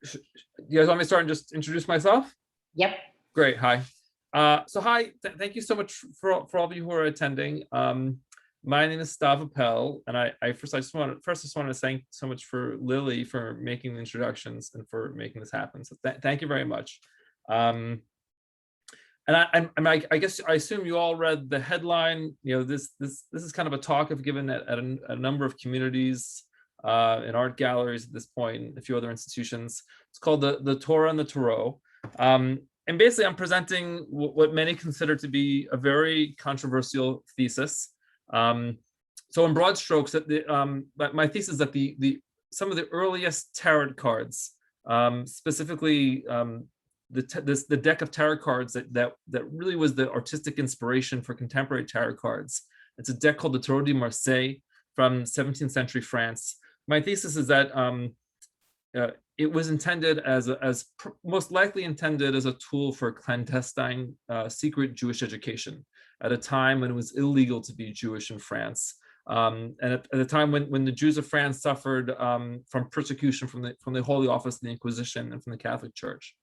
You guys want me to start and just introduce myself? Yep. Great. Hi. So hi. Thank you so much for all of you who are attending. My name is Stav Appel, and I just want to thank so much for Lily for making the introductions and for making this happen. So thank you very much. And I guess I assume you all read the headline. You know, this is kind of a talk I've given at a number of communities, in art galleries at this point, and a few other institutions. It's called the Torah and the Torah. And basically, I'm presenting what many consider to be a very controversial thesis. So in broad strokes, my thesis is that some of the earliest tarot cards, specifically the deck of tarot cards that really was the artistic inspiration for contemporary tarot cards. It's a deck called the Tarot de Marseille from 17th century France. My thesis is that it was intended most likely intended as a tool for clandestine secret Jewish education at a time when it was illegal to be Jewish in France. And at the time when the Jews of France suffered from persecution from the Holy Office of the Inquisition and from the Catholic Church.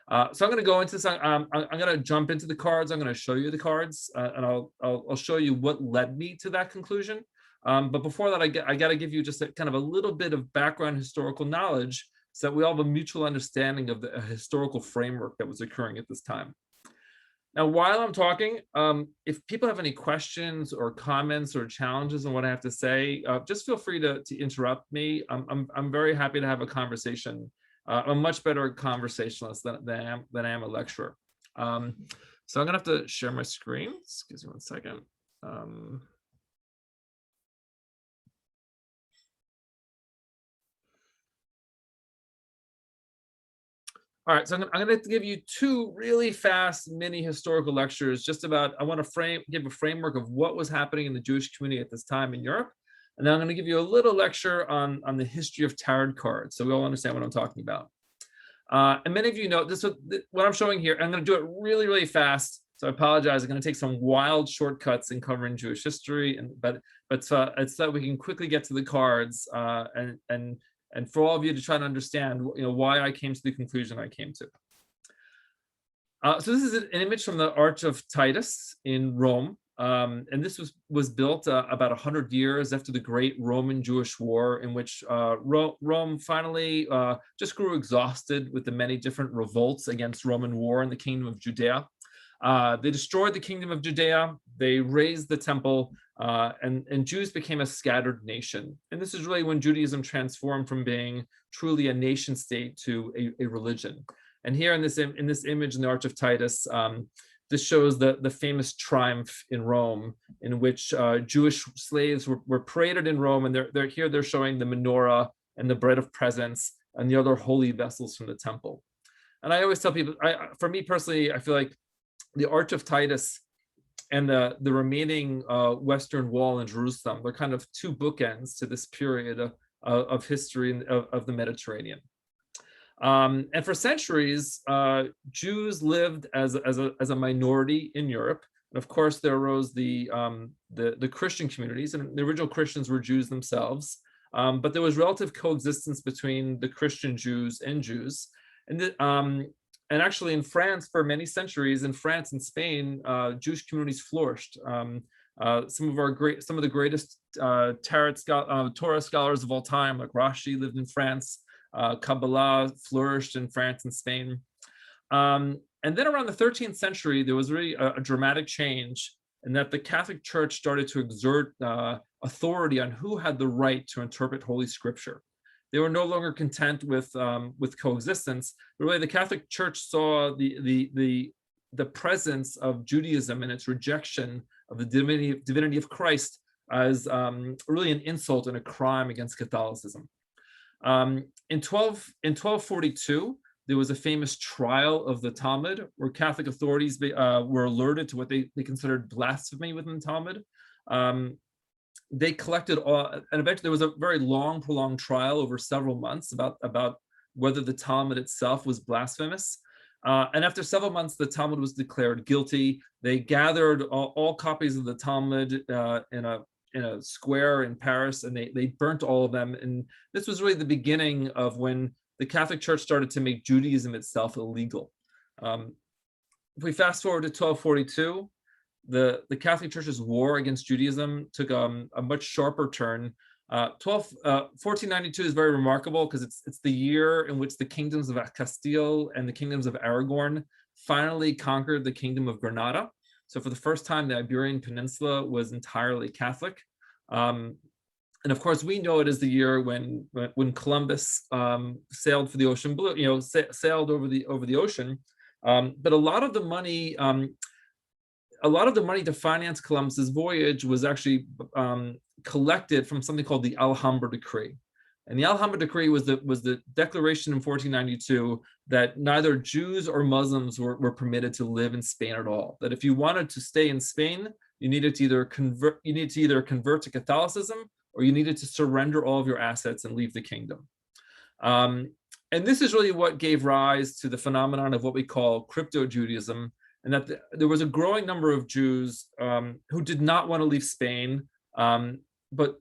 So I'm going to go into this. I'm going to jump into the cards. I'm going to show you the cards, and I'll show you what led me to that conclusion. But before that, I got to give you just kind of a little bit of background historical knowledge so that we all have a mutual understanding of the historical framework that was occurring at this time. Now, while I'm talking, if people have any questions or comments or challenges on what I have to say, just feel free to interrupt me. I'm very happy to have a conversation. I'm a much better conversationalist than I am a lecturer. So I'm gonna have to share my screen. Excuse me one second. All right, so I'm going to give you two really fast mini historical lectures just about, I want to give a framework of what was happening in the Jewish community at this time in Europe. And then I'm going to give you a little lecture on the history of tarot cards, so we all understand what I'm talking about. And many of you know this. What I'm showing here, I'm going to do it really, really fast. So I apologize. I'm going to take some wild shortcuts in covering Jewish history, but it's so that we can quickly get to the cards and for all of you to try to understand, why I came to the conclusion I came to. So this is an image from the Arch of Titus in Rome. And this was built about 100 years after the Great Roman-Jewish War, in which Rome finally just grew exhausted with the many different revolts against Roman war in the Kingdom of Judea. They destroyed the Kingdom of Judea, they razed the temple, and Jews became a scattered nation. And this is really when Judaism transformed from being truly a nation state to a religion. And here in this image in the Arch of Titus, this shows the famous triumph in Rome, in which Jewish slaves were paraded in Rome, and they're showing the menorah and the bread of presence and the other holy vessels from the temple. And I always tell people, for me personally, I feel like the Arch of Titus and the remaining Western Wall in Jerusalem, they're kind of two bookends to this period of history of the Mediterranean. And for centuries, Jews lived as a minority in Europe. And of course, there arose the Christian communities, and the original Christians were Jews themselves. But there was relative coexistence between the Christian Jews and Jews. And actually, in France, for many centuries, in France and Spain, Jewish communities flourished. Some of the greatest Torah scholars of all time, like Rashi, lived in France. Kabbalah flourished in France and Spain. And then around the 13th century, there was really a dramatic change in that the Catholic Church started to exert authority on who had the right to interpret Holy Scripture. They were no longer content with coexistence. But really, the Catholic Church saw the presence of Judaism and its rejection of the divinity of Christ as really an insult and a crime against Catholicism. In 1242, there was a famous trial of the Talmud, where Catholic authorities were alerted to what they considered blasphemy within the Talmud. They collected and eventually there was a very long, prolonged trial over several months about whether the Talmud itself was blasphemous. And after several months, the Talmud was declared guilty. They gathered all copies of the Talmud in a square in Paris, and they burnt all of them. And this was really the beginning of when the Catholic Church started to make Judaism itself illegal. If we fast forward to 1242, the Catholic Church's war against Judaism took a much sharper turn. 1492 is very remarkable because it's the year in which the kingdoms of Castile and the kingdoms of Aragon finally conquered the kingdom of Granada. So for the first time, the Iberian Peninsula was entirely Catholic. And of course, we know it as the year when Columbus sailed for the ocean blue, sailed over the ocean. But a lot of the money to finance Columbus's voyage was actually collected from something called the Alhambra Decree. And the Alhambra Decree was the declaration in 1492 that neither Jews or Muslims were permitted to live in Spain at all. That if you wanted to stay in Spain, you needed to either convert to Catholicism, or you needed to surrender all of your assets and leave the kingdom. And this is really what gave rise to the phenomenon of what we call crypto-Judaism, and that there was a growing number of Jews who did not want to leave Spain, but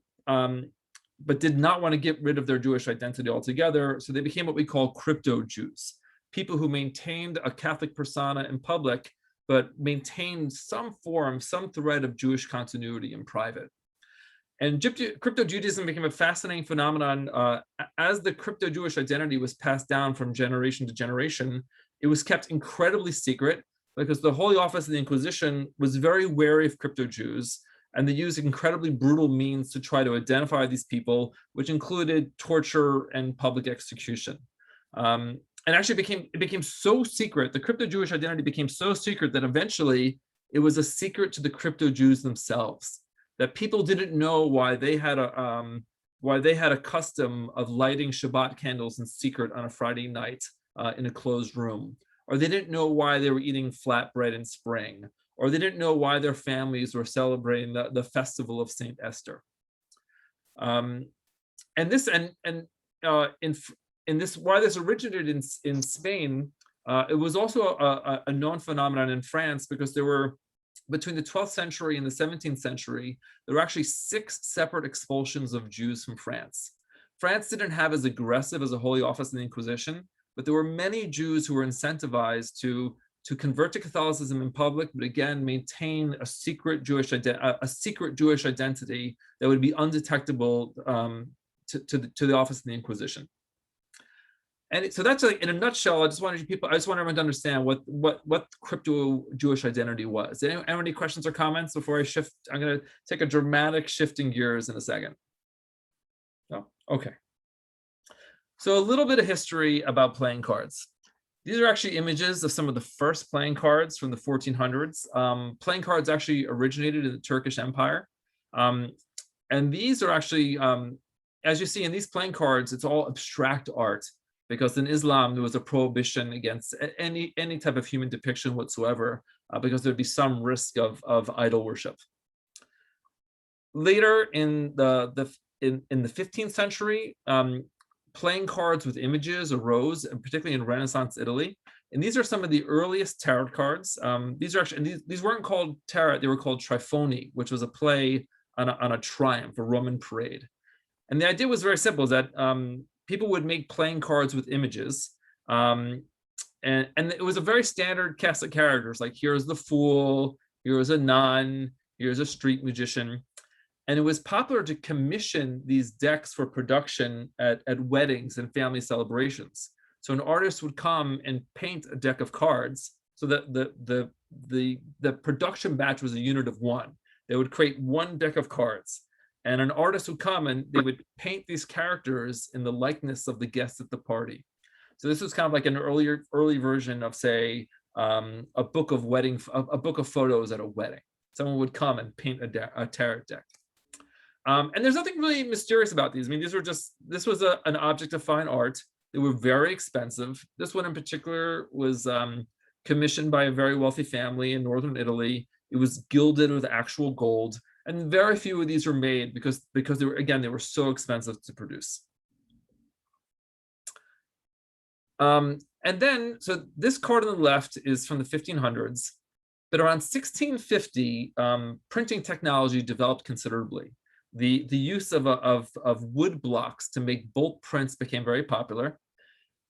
did not want to get rid of their Jewish identity altogether. So they became what we call crypto-Jews, people who maintained a Catholic persona in public, but maintained some thread of Jewish continuity in private. And crypto-Judaism became a fascinating phenomenon. As the crypto-Jewish identity was passed down from generation to generation, it was kept incredibly secret because the Holy Office of the Inquisition was very wary of crypto-Jews, and they used incredibly brutal means to try to identify these people, which included torture and public execution. And actually it became so secret, the crypto-Jewish identity became so secret that eventually it was a secret to the crypto-Jews themselves, that people didn't know why they had a custom of lighting Shabbat candles in secret on a Friday night in a closed room, or they didn't know why they were eating flatbread in spring, or they didn't know why their families were celebrating the festival of Saint Esther. And this why this originated in Spain, it was also a known phenomenon in France, because there were, between the 12th century and the 17th century, there were actually 6 separate expulsions of Jews from France. France didn't have as aggressive as a Holy Office in the Inquisition, but there were many Jews who were incentivized to convert to Catholicism in public, but again, maintain a secret Jewish identity that would be undetectable to the Office of the Inquisition. And so that's, like, in a nutshell. I just want everyone to understand what crypto Jewish identity was. Anyone have any questions or comments before I shift? I'm going to take a dramatic shifting gears in a second. No, okay. So a little bit of history about playing cards. These are actually images of some of the first playing cards from the 1400s. Playing cards actually originated in the Turkish Empire, and these are actually, as you see in these playing cards, it's all abstract art, because in Islam there was a prohibition against any type of human depiction whatsoever, because there'd be some risk of idol worship. Later in the 15th century, playing cards with images arose, and particularly in Renaissance Italy. And these are some of the earliest tarot cards. These weren't called tarot; they were called trifoni, which was a play on a triumph, a Roman parade. And the idea was very simple: is that people would make playing cards with images, and it was a very standard cast of characters. Like, here's the fool, here's a nun, here's a street magician. And it was popular to commission these decks for production at weddings and family celebrations. So an artist would come and paint a deck of cards, so that the production batch was a unit of 1. They would create 1 deck of cards, and an artist would come and they would paint these characters in the likeness of the guests at the party. So this was kind of like an early version of, say, a book of photos at a wedding. Someone would come and paint a tarot deck. And there's nothing really mysterious about these. I mean, this was an object of fine art. They were very expensive. This one in particular was commissioned by a very wealthy family in northern Italy. It was gilded with actual gold, and very few of these were made because they were so expensive to produce. And then, so this card on the left is from the 1500s, but around 1650, printing technology developed considerably. The use of wood blocks to make bolt prints became very popular.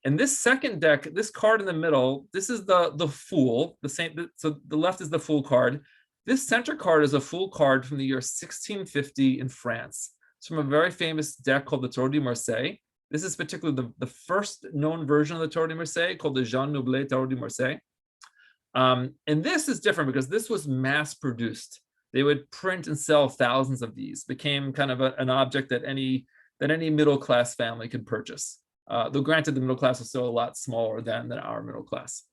And this second deck, this card in the middle, this is the Fool. The same. So the left is the Fool card. This center card is a Fool card from the year 1650 in France. It's from a very famous deck called the Torah de Marseille. This is particularly the first known version of the Torah de Marseille, called the Jean Nouvel Torah de Marseille. And this is different because this was mass produced. They would print and sell thousands of these. Became kind of an object that any middle class family could purchase. Though granted, the middle class is still a lot smaller than our middle class.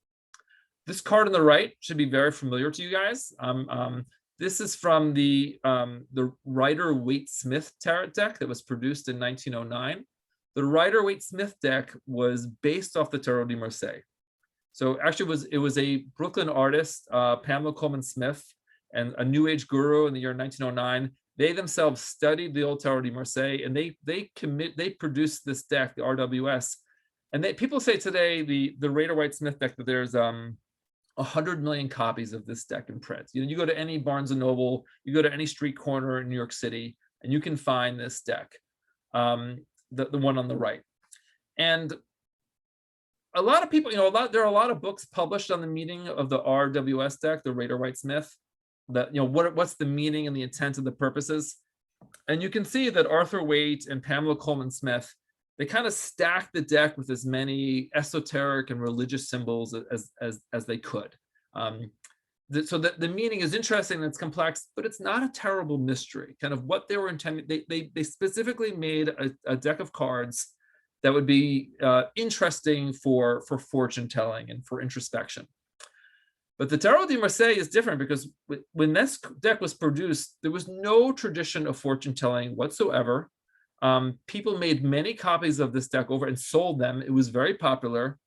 This card on the right should be very familiar to you guys. This is from the Rider-Waite-Smith tarot deck that was produced in 1909. The Rider-Waite-Smith deck was based off the Torah de Marseille. So actually, it was a Brooklyn artist, Pamela Coleman Smith, and a New Age guru in the year 1909. They themselves studied the old Torah de Marseille, and they produced this deck, the RWS. And people say today the Rider-Waite-Smith deck that there's 100 million copies of this deck in print. You go to any Barnes and Noble, you go to any street corner in New York City, and you can find this deck, the one on the right. And a lot of people, there are a lot of books published on the meaning of the RWS deck, the Rider-Waite-Smith. That what's the meaning and the intent of the purposes. And you can see that Arthur Waite and Pamela Coleman Smith, they kind of stacked the deck with as many esoteric and religious symbols as they could. So the meaning is interesting and it's complex, but it's not a terrible mystery. Kind of what they were intending. They specifically made a deck of cards that would be interesting for fortune telling and for introspection. But the Tarot de Marseille is different because when this deck was produced, there was no tradition of fortune telling whatsoever. People made many copies of this deck over and sold them. It was very popular,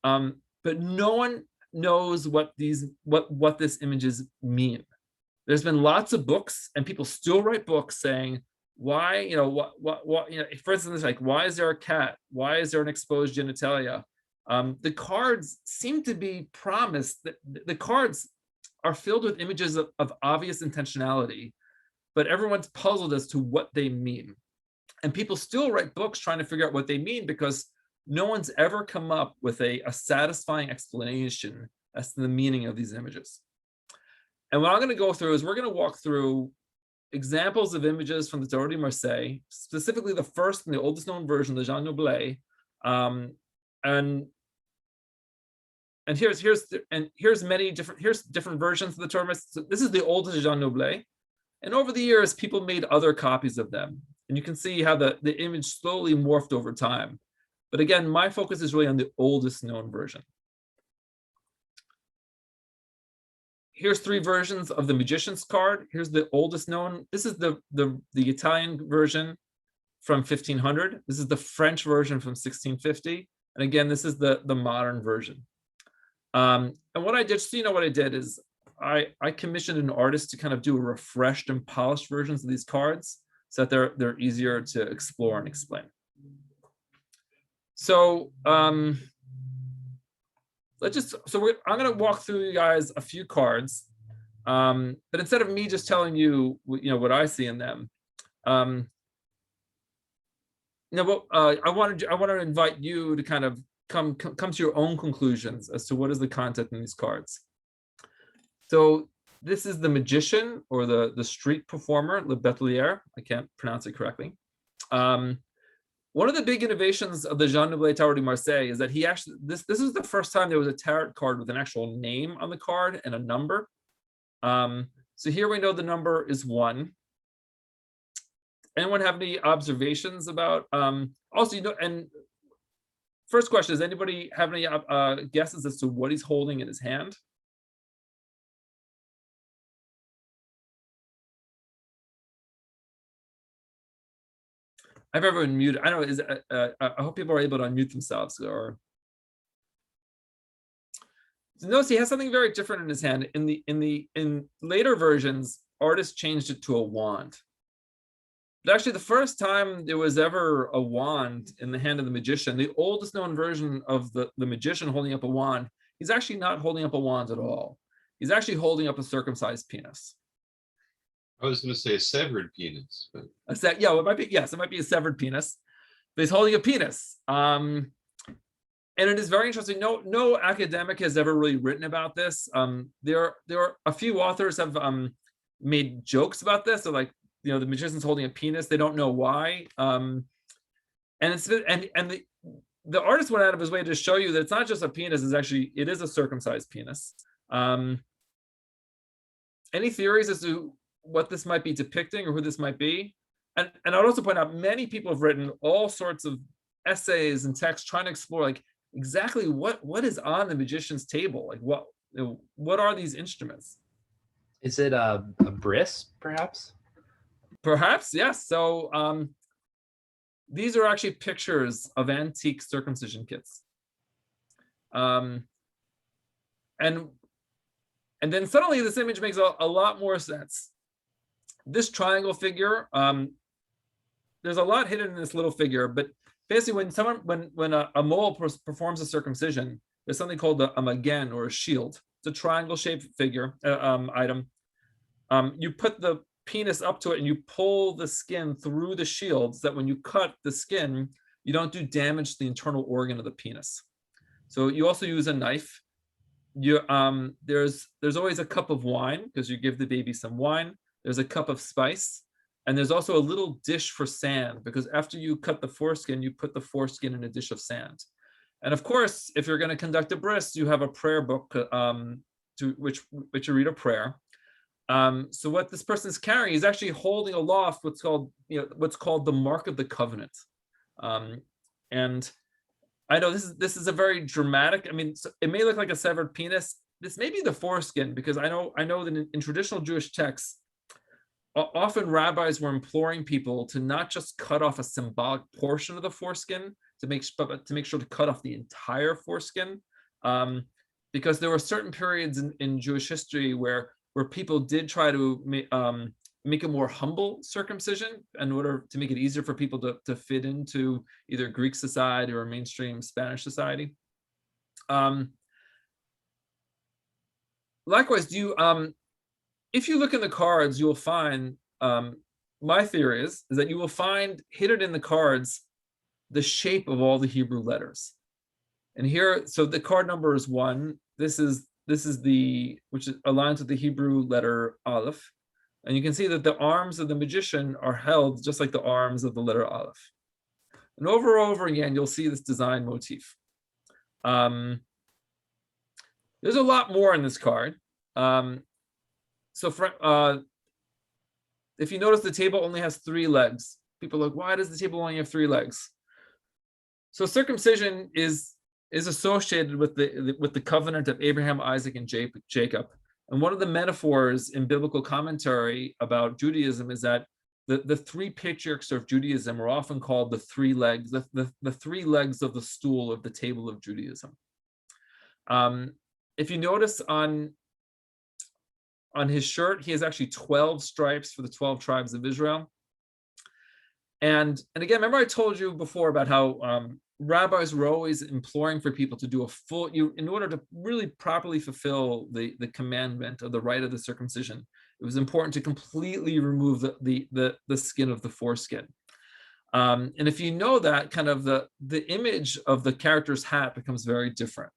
but no one knows what these images mean. There's been lots of books, and people still write books saying why, for instance, like, why is there a cat? Why is there an exposed genitalia? The cards seem to be promised that the cards are filled with images of obvious intentionality, but everyone's puzzled as to what they mean. And people still write books trying to figure out what they mean because no one's ever come up with a satisfying explanation as to the meaning of these images. And what I'm going to go through is we're going to walk through examples of images from the Torah de Marseille, specifically the first and the oldest known version, the Jean Nouvel. And here's different versions of the Torah. So this is the oldest Jean Nouvel, and over the years, people made other copies of them, and you can see how the image slowly morphed over time. But again, my focus is really on the oldest known version. Here's three versions of the Magician's card. Here's the oldest known. This is the Italian version from 1500. This is the French version from 1650. And again, this is the modern version. And what I did, so you know what I did is I commissioned an artist to kind of do a refreshed and polished versions of these cards so that they're easier to explore and explain. So I'm going to walk through you guys a few cards, but instead of me just telling you what I see in them, I want to invite you to kind of come to your own conclusions as to what is the content in these cards. So this is the magician, or the street performer, Le Batelier. I can't pronounce it correctly. One of the big innovations of the Jean Nouvel Tarot de Marseille is that he actually, this is the first time there was a tarot card with an actual name on the card and a number. So here we know the number is 1. Anyone have any observations about, also, and first question, does anybody have any guesses as to what he's holding in his hand? I've ever been muted. I don't know. I hope people are able to unmute themselves. Or so notice he has something very different in his hand. In later versions, artists changed it to a wand. But actually, the first time there was ever a wand in the hand of the magician, the oldest known version of the magician holding up a wand, he's actually not holding up a wand at all. He's actually holding up a circumcised penis. I was going to say a severed penis. But... it might be, yes, it might be a severed penis, but he's holding a penis. And it is very interesting. No academic has ever really written about this. There are a few authors have made jokes about this. So like, the magician's holding a penis. They don't know why. And the artist went out of his way to show you that it's not just a penis. It is a circumcised penis. Any theories as to what this might be depicting or who this might be? And I'd also point out many people have written all sorts of essays and texts trying to explore like exactly what is on the magician's table, like what are these instruments? Is it a bris, perhaps? Perhaps, yes. So these are actually pictures of antique circumcision kits. And then suddenly this image makes a lot more sense. This triangle figure, there's a lot hidden in this little figure, but basically when a mole performs a circumcision, there's something called a magen, or a shield. It's a triangle shaped figure item. You put the penis up to it and you pull the skin through the shield so that when you cut the skin, you don't do damage to the internal organ of the penis. So you also use a knife. There's always a cup of wine because you give the baby some wine. There's a cup of spice, and there's also a little dish for sand, because after you cut the foreskin, you put the foreskin in a dish of sand. And of course, if you're going to conduct a bris, you have a prayer book to which you read a prayer. So what this person is carrying is actually holding aloft what's called the mark of the covenant. And I know this is a very dramatic. I mean, it may look like a severed penis. This may be the foreskin, because I know that in traditional Jewish texts, often rabbis were imploring people to not just cut off a symbolic portion of the foreskin, to make sure to cut off the entire foreskin, because there were certain periods in Jewish history where people did try to make a more humble circumcision in order to make it easier for people to fit into either Greek society or mainstream Spanish society. Likewise, if you look in the cards, you'll find, my theory is that you will find hidden in the cards the shape of all the Hebrew letters. And here, so the card number is 1. This is which aligns with the Hebrew letter Aleph. And you can see that the arms of the magician are held just like the arms of the letter Aleph. And over again, you'll see this design motif. There's a lot more in this card. If you notice, the table only has 3 legs. People are like, why does the table only have 3 legs? So circumcision is associated with the covenant of Abraham, Isaac, and Jacob. And one of the metaphors in biblical commentary about Judaism is that the 3 patriarchs of Judaism are often called the 3 legs, the 3 legs of the stool of the table of Judaism. If you notice on his shirt, he has actually 12 stripes for the 12 tribes of Israel. And again, remember I told you before about how rabbis were always imploring for people to do in order to really properly fulfill the commandment of the rite of the circumcision, it was important to completely remove the skin of the foreskin. And if you know that, kind of the image of the character's hat becomes very different.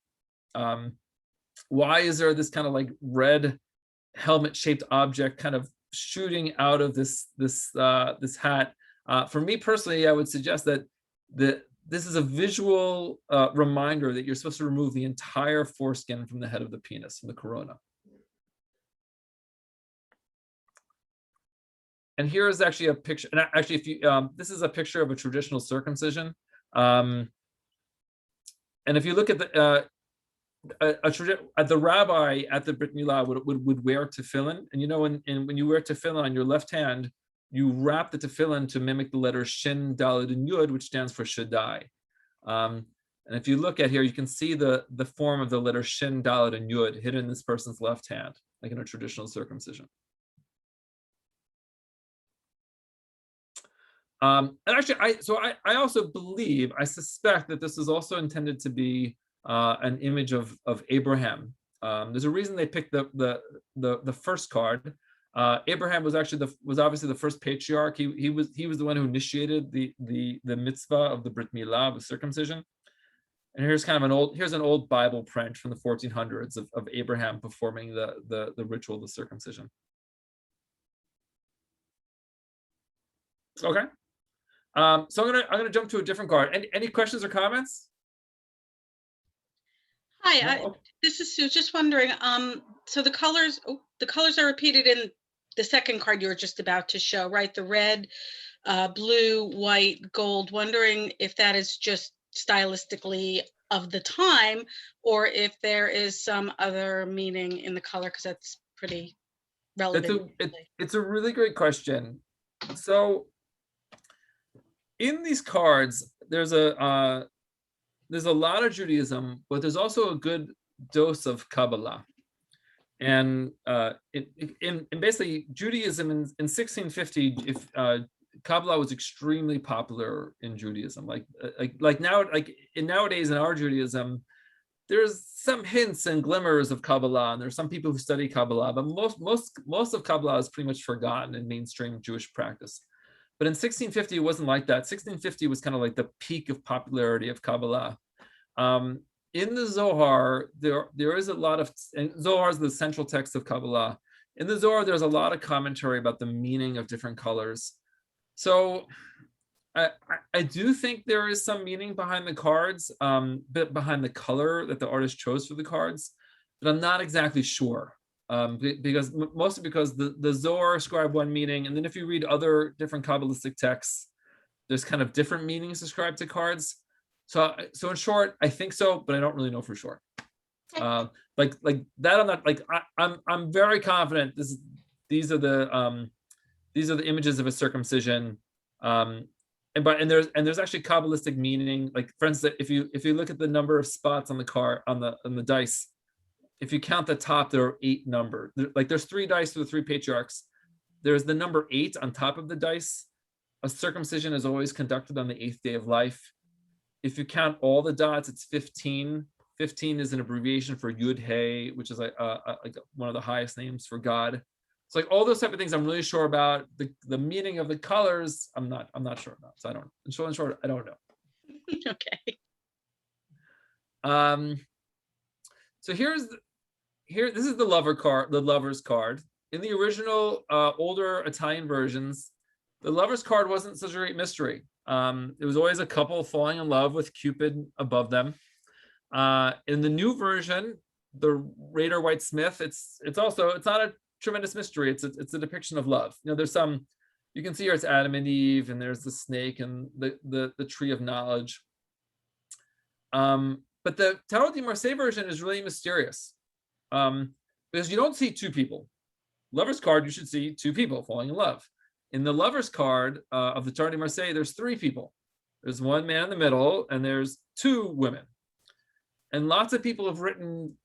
Why is there this kind of like red helmet-shaped object kind of shooting out of this hat? For me personally, I would suggest that this is a visual reminder that you're supposed to remove the entire foreskin from the head of the penis, from the corona. And here is actually a picture. And actually, if you this is a picture of a traditional circumcision. And if you look at the rabbi at the Brit Milah would wear tefillin, and when you wear tefillin on your left hand, you wrap the tefillin to mimic the letters Shin, Daled, and Yud, which stands for Shaddai. And if you look at here, you can see the form of the letter Shin, Daled, and Yud hidden in this person's left hand, like in a traditional circumcision. And actually, I also believe, I suspect that this is also intended to be an image of Abraham. There's a reason they picked the first card. Abraham was obviously the first patriarch. He was the one who initiated the mitzvah of the Brit Milah, of circumcision. And here's kind of an old Bible print from the 1400s of Abraham performing the ritual of the circumcision. Okay. So I'm gonna jump to a different card. Any questions or comments? Hi, No? this is Sue. Just wondering, so the colors are repeated in the second card you were just about to show, right? The red, blue, white, gold. Wondering if that is just stylistically of the time, or if there is some other meaning in the color, because that's pretty relevant. It's a really great question. So in these cards, there's a lot of Judaism, but there's also a good dose of Kabbalah. And in basically Judaism in 1650, if Kabbalah was extremely popular in Judaism. Nowadays in our Judaism, there's some hints and glimmers of Kabbalah, and there's some people who study Kabbalah, but most of Kabbalah is pretty much forgotten in mainstream Jewish practice. But in 1650, it wasn't like that. 1650 was kind of like the peak of popularity of Kabbalah. In the Zohar, there is a lot of, and Zohar is the central text of Kabbalah. In the Zohar, there's a lot of commentary about the meaning of different colors. So I do think there is some meaning behind the cards, behind the color that the artist chose for the cards, but I'm not exactly sure. Mostly because the Zohar ascribe one meaning, and then if you read other different Kabbalistic texts, there's kind of different meanings ascribed to cards. So in short, I think so, but I don't really know for sure. Like that, I'm not like I'm very confident. These are the images of a circumcision, and there's actually Kabbalistic meaning. Like for instance, if you look at the number of spots on the card on the dice, if you count the top, there are 8 numbers. There's 3 dice for the 3 patriarchs. There's the number 8 on top of the dice. A circumcision is always conducted on the 8th day of life. If you count all the dots, it's 15. 15 is an abbreviation for Yud Hey, which is like one of the highest names for God. It's like all those type of things I'm really sure about. The meaning of the colors, I'm not sure about. So I don't. In short, I don't know. Okay. So this is the lover's card. In the original older Italian versions, the lover's card wasn't such a great mystery. It was always a couple falling in love with Cupid above them. In the new version, the Raider White Smith, it's not a tremendous mystery. It's a depiction of love. There's some, you can see here it's Adam and Eve, and there's the snake and the tree of knowledge. But the Tarot de Marseille version is really mysterious, because you don't see 2 people. Lover's card, you should see 2 people falling in love. In the lover's card of the Tarot de Marseille, there's 3 people. There's one man in the middle, and there's 2 women. And lots of people have written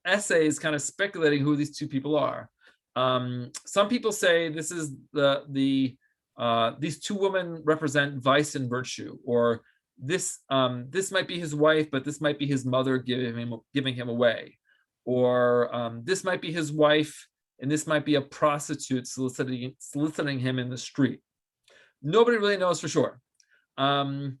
essays kind of speculating who these 2 people are. Some people say this is these 2 women represent vice and virtue, or this might be his wife, but this might be his mother giving him away, or this might be his wife, and this might be a prostitute soliciting him in the street. Nobody really knows for sure. But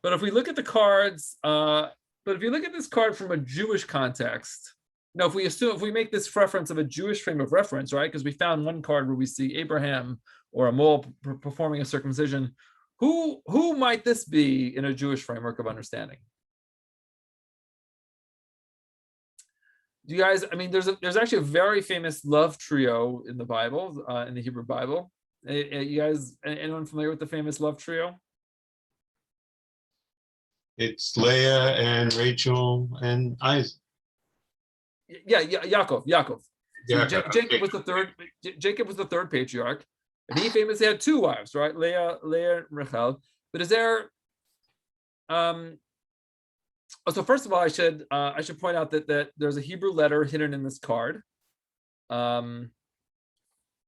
if we look at the cards, but if you look at this card from a Jewish context, if we make this reference of a Jewish frame of reference, right? Because we found one card where we see Abraham or a mole performing a circumcision. Who might this be in a Jewish framework of understanding? Do you guys? I mean, there's actually a very famous love trio in the Bible, in the Hebrew Bible. You guys, anyone familiar with the famous love trio? It's Leah and Rachel and Isaac. Yeah, Yaakov. Yeah, So Jacob was the third. Jacob was the third patriarch, and he famously had 2 wives, right? Leah and Rachel. But is there? So first of all, I should point out that there's a Hebrew letter hidden in this card. The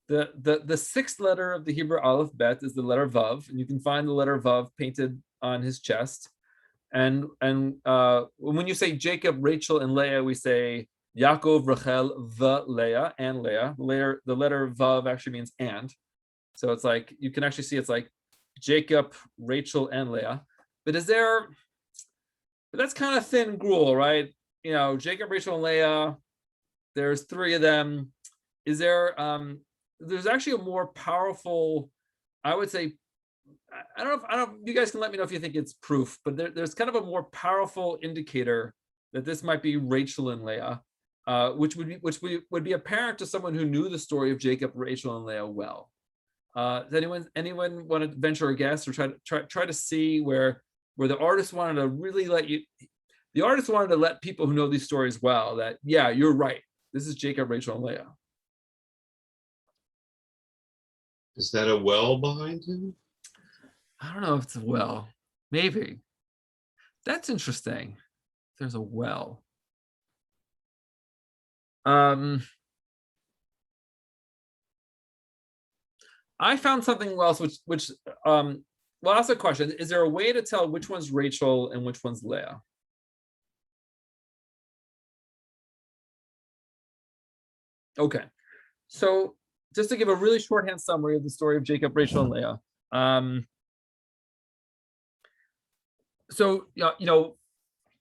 6th letter of the Hebrew Aleph Bet is the letter Vav, and you can find the letter Vav painted on his chest. And when you say Jacob, Rachel, and Leah, we say Yaakov, Rachel, Leah, and Leah. The letter Vav actually means and. So it's like, you can actually see it's like Jacob, Rachel, and Leah. But is there but that's kind of thin gruel, right? You know, Jacob, Rachel, and Leah. There's 3 of them. Is there? There's actually a more powerful, I would say. I don't know. You guys can let me know if you think it's proof, but there's kind of a more powerful indicator that this might be Rachel and Leah, which would be apparent to someone who knew the story of Jacob, Rachel, and Leah well. Does anyone want to venture a guess or try to see where the artist wanted to really the artist wanted to let people who know these stories well that, yeah, you're right. This is Jacob, Rachel, and Leah. Is that a well behind him? I don't know if it's a well. Maybe. That's interesting. There's a well. I found something else which well, I'll ask a question. Is there a way to tell which one's Rachel and which one's Leah? Okay. So just to give a really shorthand summary of the story of Jacob, Rachel, and Leah. So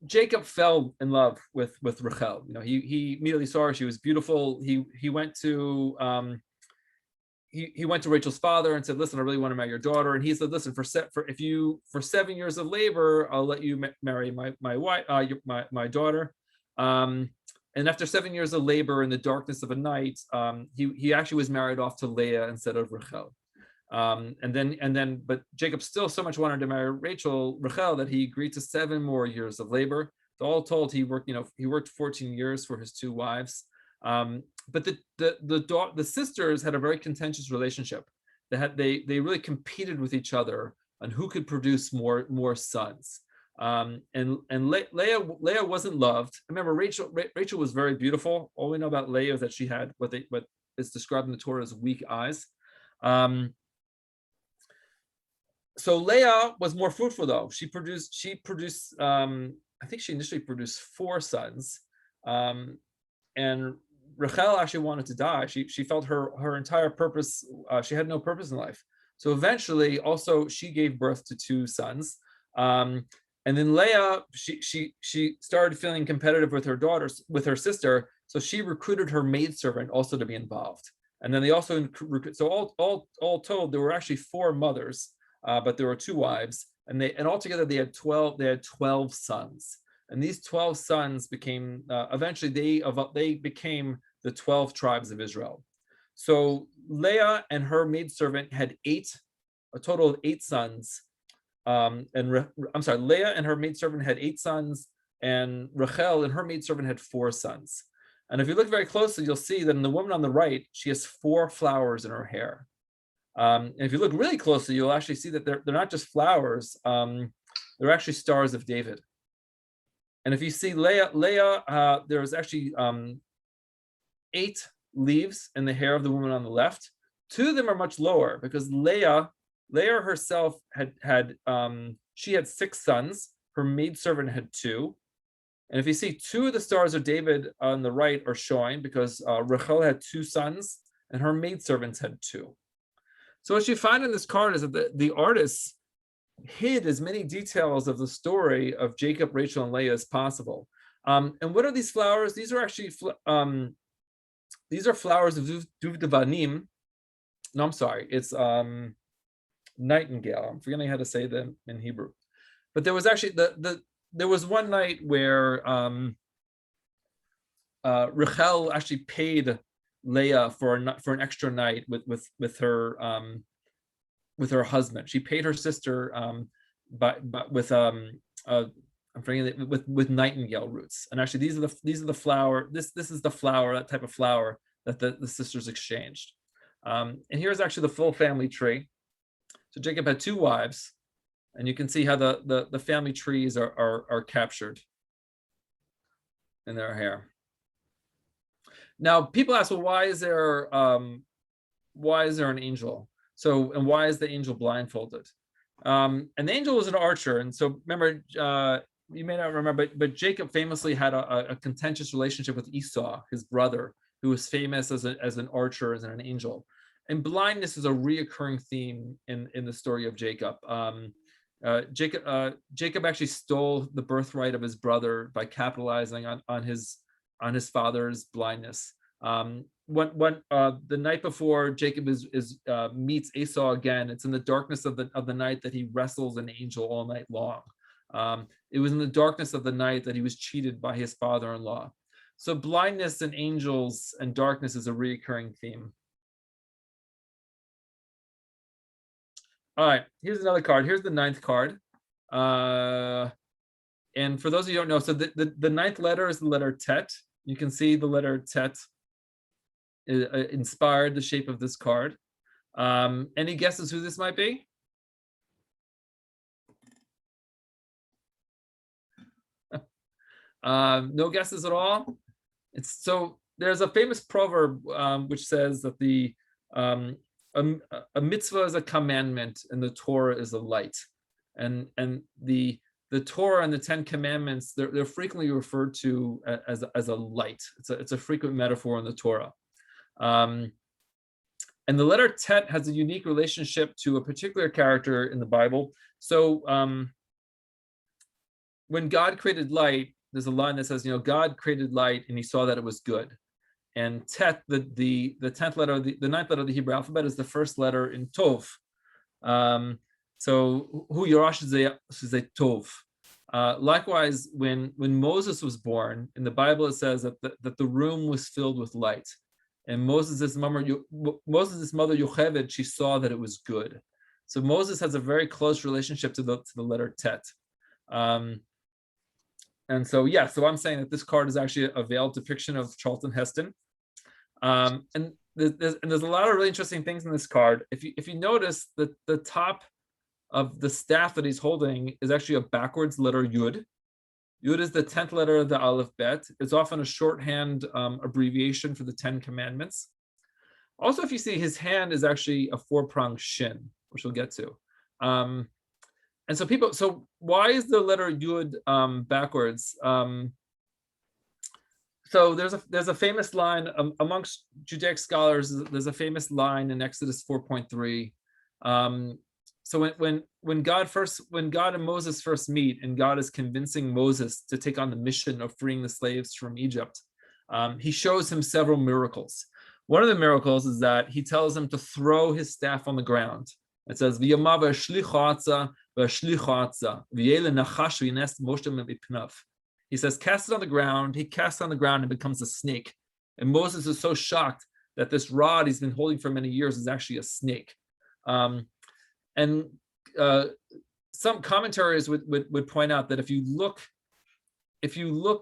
Jacob fell in love with Rachel. He immediately saw her; she was beautiful. He went to Rachel's father and said, "Listen, I really want to marry your daughter." And he said, "Listen, for 7 years of labor, I'll let you marry my wife, my daughter." And after 7 years of labor in the darkness of a night, he actually was married off to Leah instead of Rachel. But Jacob still so much wanted to marry Rachel that he agreed to 7 more years of labor. So all told, he worked 14 years for his 2 wives. But the sisters had a very contentious relationship. They really competed with each other on who could produce more sons. And Leah wasn't loved. Remember, Rachel was very beautiful. All we know about Leah is that she had what is described in the Torah as weak eyes. So Leah was more fruitful, though. She produced. I think she initially produced 4 sons, and Rachel actually wanted to die. She felt her entire purpose. She had no purpose in life. So eventually, also she gave birth to 2 sons. And then Leah, she started feeling competitive with her sister. So she recruited her maidservant also to be involved. And then they also so all told, there were actually 4 mothers. But there were 2 wives, and altogether they had 12. They had 12 sons, and these 12 sons became eventually they became the 12 tribes of Israel. So Leah and her maidservant had a total of 8 sons. Leah and her maidservant had 8 sons, and Rachel and her maidservant had 4 sons. And if you look very closely, you'll see that in the woman on the right, she has 4 flowers in her hair. And if you look really closely, you'll actually see that they're not just flowers; they're actually stars of David. And if you see Leah, there's actually 8 leaves in the hair of the woman on the left. 2 of them are much lower because Leah herself had 6 sons. Her maidservant had 2. And if you see 2 of the stars of David on the right are showing because Rachel had 2 sons and her maidservants had 2. So what you find in this card is that the artist hid as many details of the story of Jacob, Rachel, and Leah as possible. And what are these flowers? These are actually flowers of Duvdevanim. No, I'm sorry, it's nightingale. I'm forgetting how to say them in Hebrew. But there was actually there was one night where Rachel actually paid Leah for an extra night with her husband. She paid her sister with nightingale roots. And actually these are the flower. This is the flower, that type of flower that the sisters exchanged. And here's actually the full family tree. So Jacob had 2 wives, and you can see how the family trees are captured in their hair. Now, people ask, well, why is there an angel? So, and why is the angel blindfolded? And the angel was an archer, and so remember, you may not remember, but Jacob famously had a contentious relationship with Esau, his brother, who was famous as an archer, as an angel. And blindness is a reoccurring theme in the story of Jacob. Jacob actually stole the birthright of his brother by capitalizing on his father's blindness. When the night before Jacob meets Esau again, it's in the darkness of the night that he wrestles an angel all night long. It was in the darkness of the night that he was cheated by his father-in-law. So blindness and angels and darkness is a recurring theme. All right, here's another card. Here's the 9th card. And for those of you who don't know, so the 9th letter is the letter Tet. You can see the letter Tet inspired the shape of this card. Any guesses who this might be? No guesses at all? There's a famous proverb which says that a mitzvah is a commandment and the Torah is a light. And the Torah and the 10 Commandments, they're frequently referred to as a light. It's a frequent metaphor in the Torah. And the letter Tet has a unique relationship to a particular character in the Bible. So when God created light, there's a line that says, God created light and he saw that it was good. And Tet, the 10th letter, the 9th letter of the Hebrew alphabet, is the first letter in Tov. So hu yorash is Tov. Likewise, when Moses was born, in the Bible it says that the room was filled with light. And Moses' mother Yocheved, she saw that it was good. So Moses has a very close relationship to the letter Tet. And so I'm saying that this card is actually a veiled depiction of Charlton Heston. And there's a lot of really interesting things in this card. If you notice that the top of the staff that he's holding is actually a backwards letter Yud. Yud is the 10th letter of the Aleph Bet. It's often a shorthand abbreviation for the 10 Commandments. Also, if you see, his hand is actually a 4-pronged shin, which we'll get to. And so why is the letter Yud backwards? So there's a famous line amongst Judaic scholars. There's a famous line in Exodus 4.3. So when God and Moses first meet, and God is convincing Moses to take on the mission of freeing the slaves from Egypt, he shows him several miracles. One of the miracles is that he tells him to throw his staff on the ground. It says, he says, cast it on the ground. He casts it on the ground and becomes a snake. And Moses is so shocked that this rod he's been holding for many years is actually a snake. And some commentaries would point out that if you look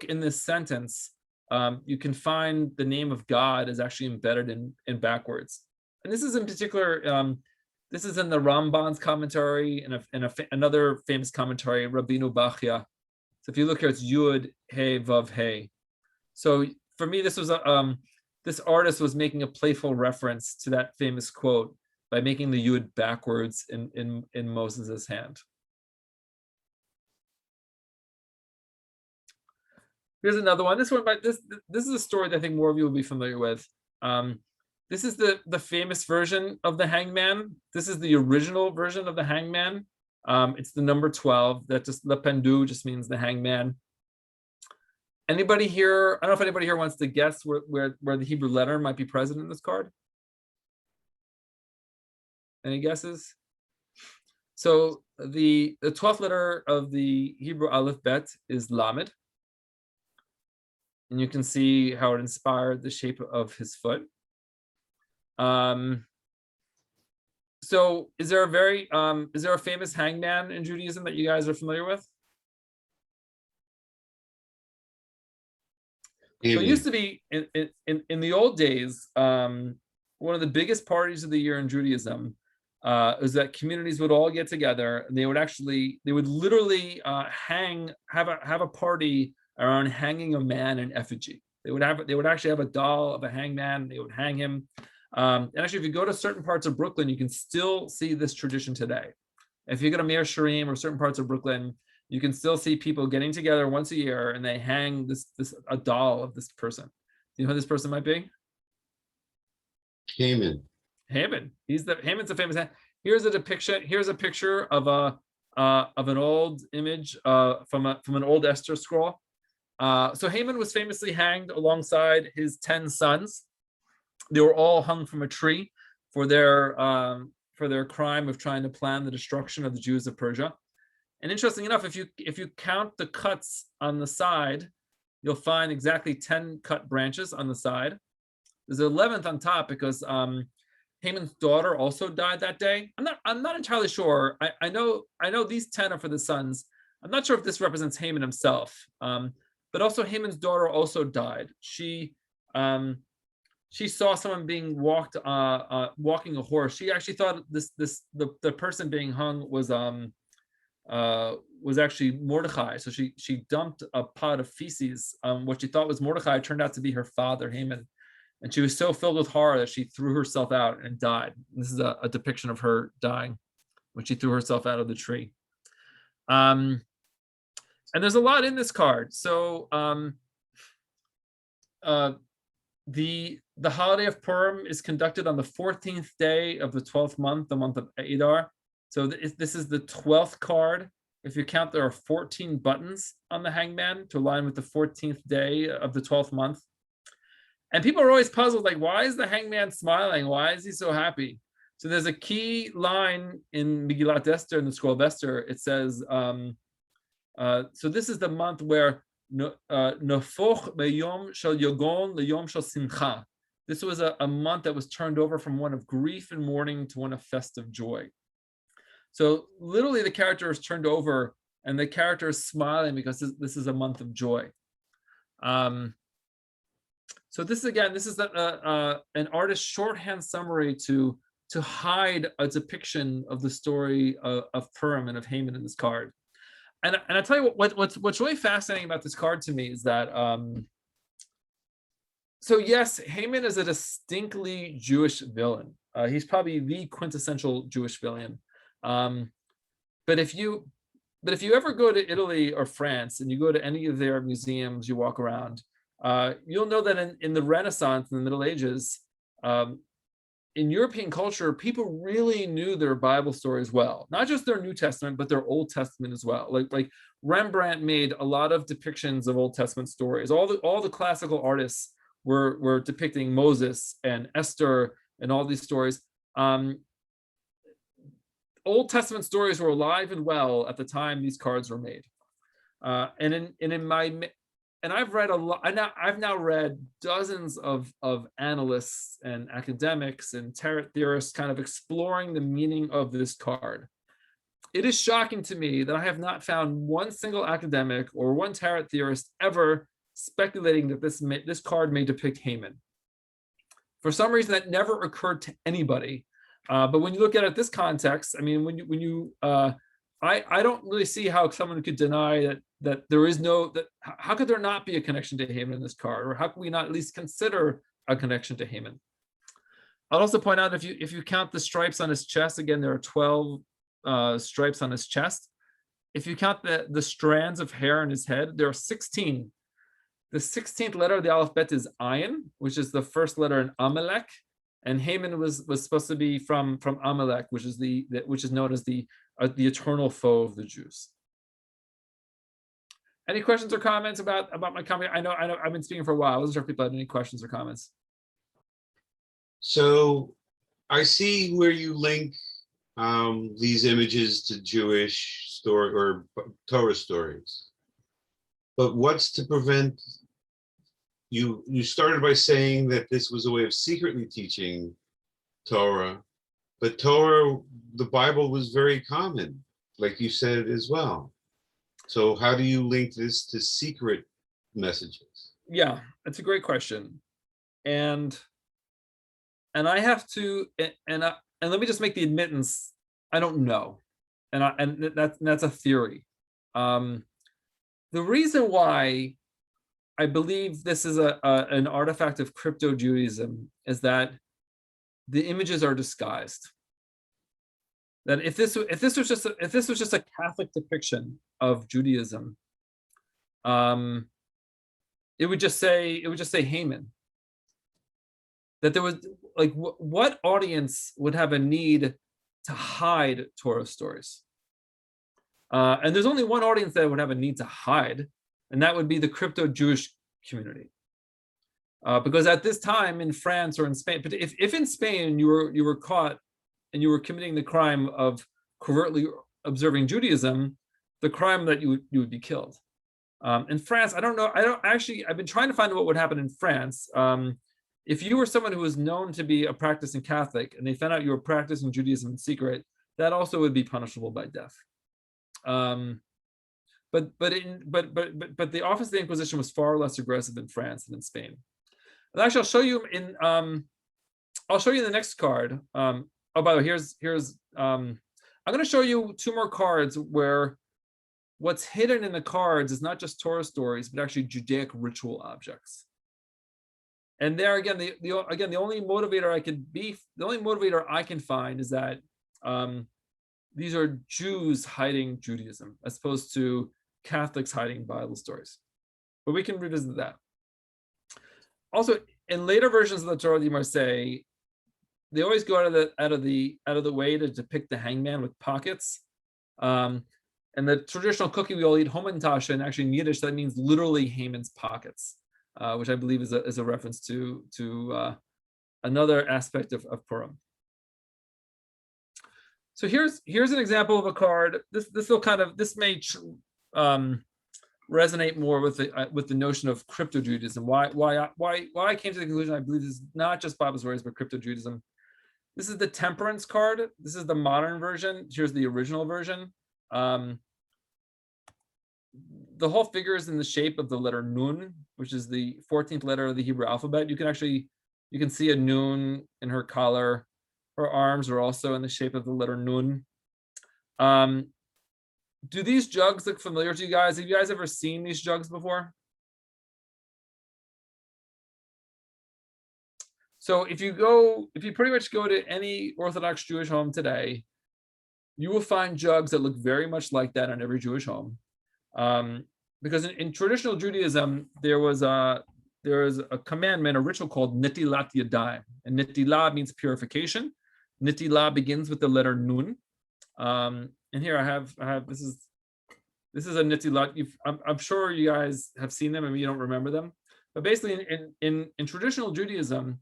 in this sentence, you can find the name of God is actually embedded in backwards. And this is in particular, this is in the Ramban's commentary and another famous commentary, Rabbeinu Bachya. So if you look here, it's Yud, Hey, Vav, Hey. So for me, this artist was making a playful reference to that famous quote by making the Yud backwards in Moses' hand. Here's another one. This is a story that I think more of you will be familiar with. This is the famous version of the hangman. This is the original version of the hangman. It's the number 12. That just le pendu just means the hangman. Anybody here? I don't know if anybody here wants to guess where the Hebrew letter might be present in this card. Any guesses? So the 12th letter of the Hebrew Aleph Bet is Lamed. And you can see how it inspired the shape of his foot. So is there a famous hangman in Judaism that you guys are familiar with? So it used to be in the old days, one of the biggest parties of the year in Judaism is that communities would all get together and they would literally have a party around hanging a man in effigy. They would actually have a doll of a hangman. They would hang him. And actually, if you go to certain parts of Brooklyn, you can still see this tradition today. If you go to Meir Sharim or certain parts of Brooklyn, you can still see people getting together once a year and they hang a doll of this person. Do you know who this person might be? Haman. Haman. Haman's a famous. Here's a depiction. Here's a picture of of an old image from an old Esther scroll. So Haman was famously hanged alongside his 10 sons. They were all hung from a tree for their crime of trying to plan the destruction of the Jews of Persia. And interesting enough, if you count the cuts on the side, you'll find exactly 10 cut branches on the side. There's an 11th on top because Haman's daughter also died that day. I'm not entirely sure. I know these 10 are for the sons. I'm not sure if this represents Haman himself. But also Haman's daughter also died. She saw someone being walking a horse. She actually thought the person being hung was actually Mordecai. So she dumped a pot of feces. What she thought was Mordecai turned out to be her father, Haman. And she was so filled with horror that she threw herself out and died. This is a depiction of her dying when she threw herself out of the tree. And there's a lot in this card. So the holiday of Purim is conducted on the 14th day of the 12th month, the month of Adar. So this is the 12th card. If you count, there are 14 buttons on the hangman to align with the 14th day of the 12th month. And people are always puzzled, like, why is the hangman smiling? Why is he so happy? So there's a key line in Megillat Esther, in the scroll of Esther. It says, so this is the month where Nofoch beyom shel yogon leyom shel simcha. This was a month that was turned over from one of grief and mourning to one of festive joy. So literally the character is turned over and the character is smiling because this is a month of joy. So this is an artist's shorthand summary to hide a depiction of the story of Purim and of Haman in this card. And I tell you what's really fascinating about this card to me is that so yes, Haman is a distinctly Jewish villain. He's probably the quintessential Jewish villain. But if you ever go to Italy or France and you go to any of their museums, you walk around, you'll know that in the Renaissance, in the Middle Ages, in European culture, people really knew their Bible stories well, not just their New Testament, but their Old Testament as well. Like Rembrandt made a lot of depictions of Old Testament stories. All the classical artists were depicting Moses and Esther and all these stories. Old Testament stories were alive and well at the time these cards were made. And I've read a lot. I've now read dozens of analysts and academics and tarot theorists kind of exploring the meaning of this card. It is shocking to me that I have not found one single academic or one tarot theorist ever speculating that this card may depict Haman. For some reason, that never occurred to anybody. But when you look at it this context, I mean, I don't really see how someone could deny that there is how could there not be a connection to Haman in this card, or how can we not at least consider a connection to Haman? I'll also point out, if you count the stripes on his chest, again, there are 12 stripes on his chest. If you count the strands of hair on his head, there are 16. The 16th letter of the alphabet is Ayin, which is the first letter in Amalek, and Haman was supposed to be from Amalek, which is known as the eternal foe of the Jews. Any questions or comments about my comment? I know I've been speaking for a while. I wasn't sure if people had any questions or comments. So I see where you link these images to Jewish story or Torah stories. But what's to prevent you started by saying that this was a way of secretly teaching Torah, but Torah, the Bible, was very common, like you said as well. So how do you link this to secret messages? Yeah, that's a great question. And I have to, and let me just make the admittance, I don't know. And that's a theory. The reason why I believe this is an artifact of crypto-Judaism is that the images are disguised. That if this was just a Catholic depiction of Judaism, it would just say Haman. That there was, like, what audience would have a need to hide Torah stories? And there's only one audience that would have a need to hide, and that would be the crypto-Jewish community. Because at this time in France or in Spain, but if in Spain you were caught and you were committing the crime of covertly observing Judaism, the crime that you would be killed. In France, I don't know. I've been trying to find out what would happen in France. If you were someone who was known to be a practicing Catholic and they found out you were practicing Judaism in secret, that also would be punishable by death. But the office of the Inquisition was far less aggressive in France than in Spain. And actually, I'll show you in the next card. Oh, by the way, here's I'm going to show you two more cards where what's hidden in the cards is not just Torah stories, but actually Judaic ritual objects. And there again, the only motivator I can find is that these are Jews hiding Judaism as opposed to Catholics hiding Bible stories. But we can revisit that. Also, in later versions of the Torah de Marseille, they always go out of the way to depict the hangman with pockets. And the traditional cookie we all eat, Homentashe, and actually in Yiddish that means literally Haman's pockets, which I believe is a reference to another aspect of Purim. So here's an example of a card. This may resonate more with the notion of crypto Judaism. Why I came to the conclusion I believe this is not just Bible stories but crypto Judaism. This is the Temperance card. This is the modern version. Here's the original version. The whole figure is in the shape of the letter Nun, which is the 14th letter of the Hebrew alphabet. You can see a Nun in her collar. Her arms are also in the shape of the letter Nun. Do these jugs look familiar to you guys? Have you guys ever seen these jugs before? So if you pretty much go to any Orthodox Jewish home today, you will find jugs that look very much like that in every Jewish home. Because in traditional Judaism, there was a commandment, a ritual called Nitilat Yadayim. And Nitilah means purification. Nitilah begins with the letter Nun. And here I have this is a Nitilat. I'm sure you guys have seen them and you don't remember them. But basically in traditional Judaism,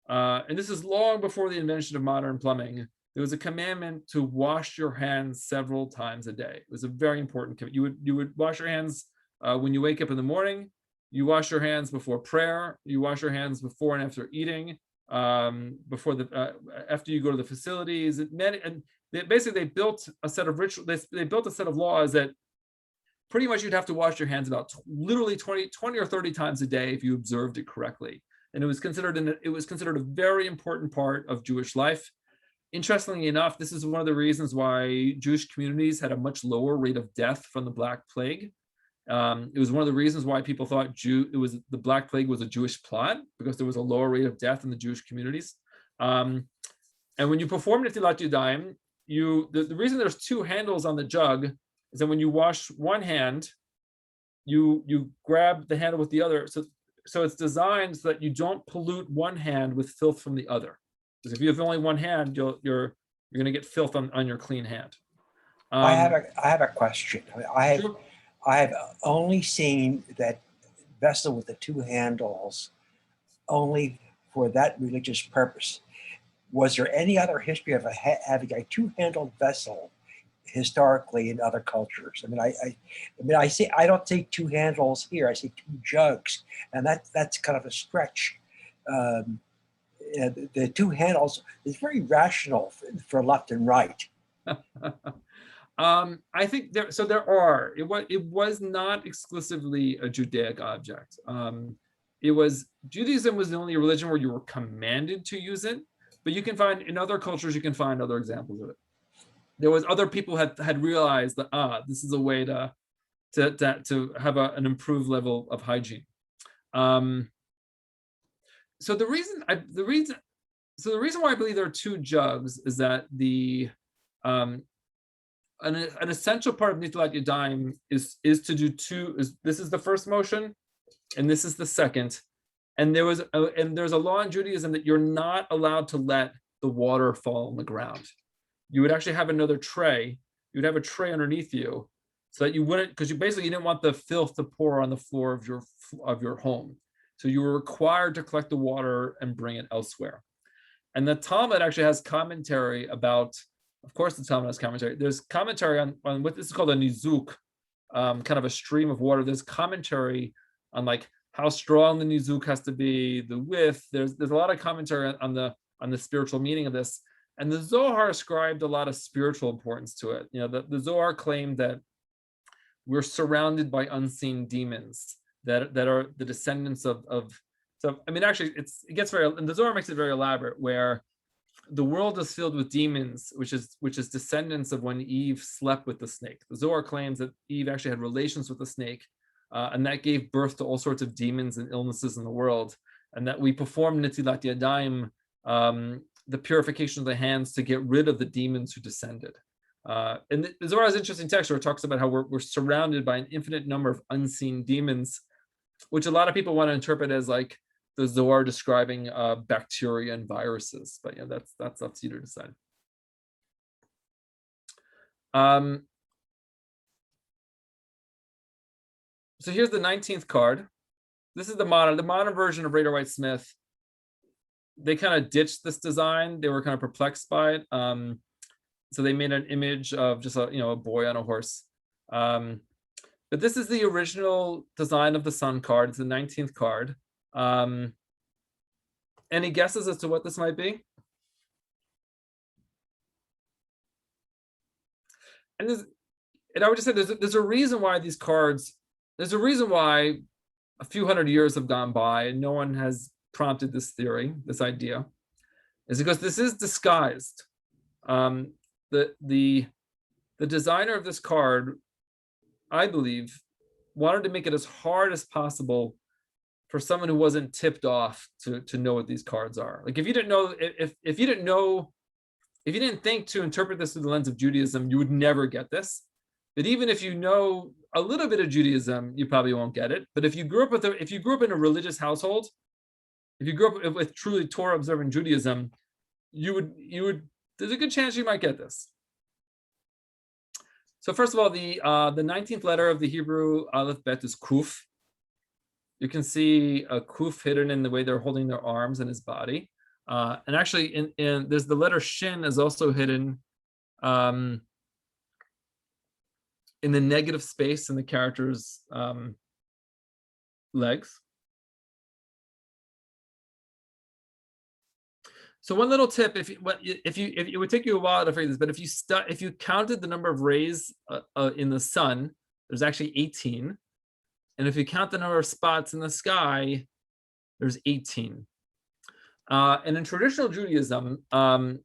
and this is long before the invention of modern plumbing, there was a commandment to wash your hands several times a day. It was a very important commandment. You would wash your hands when you wake up in the morning. You wash your hands before prayer. You wash your hands before and after eating. After you go to the facilities. They built a set of rituals. They built a set of laws that pretty much you'd have to wash your hands about literally 20 or 30 times a day if you observed it correctly. And it was considered a very important part of Jewish life. Interestingly enough, this is one of the reasons why Jewish communities had a much lower rate of death from the Black Plague. It was one of the reasons why people thought the Black Plague was a Jewish plot, because there was a lower rate of death in the Jewish communities. And when you perform Nitilat Yadayim, the reason there's two handles on the jug is that when you wash one hand, you grab the handle with the other. So it's designed so that you don't pollute one hand with filth from the other. Because if you have only one hand, you're going to get filth on your clean hand. I have a question. I have only seen that vessel with the two handles only for that religious purpose. Was there any other history of having a two-handled vessel historically in other cultures? I don't see two handles here. I see two jugs, and that's kind of a stretch. The two handles is very rational for left and right. I think there are. It was not exclusively a Judaic object. Judaism was the only religion where you were commanded to use it, but you can find in other cultures, you can find other examples of it. There was other people had realized that this is a way to have an improved level of hygiene. So the reason why I believe there are two jugs is that an essential part of Nitilat Yadayim is to do this is the first motion, and this is the second. And there's a law in Judaism that you're not allowed to let the water fall on the ground. You would actually have another tray, you'd have a tray underneath you, so that you wouldn't, because you didn't want the filth to pour on the floor of your home. So you were required to collect the water and bring it elsewhere. And the Talmud actually has commentary about, of course, the Talmud has commentary. There's commentary on what this is called a nizuk, kind of a stream of water. There's commentary on like how strong the nizuk has to be, the width. There's a lot of commentary on the spiritual meaning of this. And the Zohar ascribed a lot of spiritual importance to it. The Zohar claimed that we're surrounded by unseen demons that are the descendants of. So I mean, actually, it gets very, and the Zohar makes it very elaborate, where the world is filled with demons, which is descendants of when Eve slept with the snake. The Zohar claims that Eve actually had relations with the snake, and that gave birth to all sorts of demons and illnesses in the world, and that we perform Netilat Yadayim, the purification of the hands, to get rid of the demons who descended. And the Zohar has an interesting text where it talks about how we're surrounded by an infinite number of unseen demons, which a lot of people want to interpret as like the Zohar describing bacteria and viruses, but yeah, that's up to you to decide. So here's the 19th card. This is the modern version of Raider White Smith. They kind of ditched this design. They were kind of perplexed by it. So they made an image of just a boy on a horse. But this is the original design of the sun card. It's the 19th card. Any guesses as to what this might be? And I would just say there's a reason why these cards, there's a reason why a few hundred years have gone by and no one has prompted this theory, this idea, is because this is disguised. The designer of this card, I believe, wanted to make it as hard as possible for someone who wasn't tipped off to know what these cards are. Like if you didn't know, if you didn't think to interpret this through the lens of Judaism, you would never get this. But even if you know a little bit of Judaism, you probably won't get it. But if you grew up in a religious household, if you grew up with truly Torah observant Judaism, you would. There's a good chance you might get this. So first of all, the 19th letter of the Hebrew Aleph Bet is Kuf. You can see a Kuf hidden in the way they're holding their arms and his body. And actually, there's the letter Shin is also hidden in the negative space in the character's legs. So one little tip, if it would take you a while to figure this, but if you counted the number of rays in the sun, there's actually 18. And if you count the number of spots in the sky, there's 18. And in traditional Judaism, one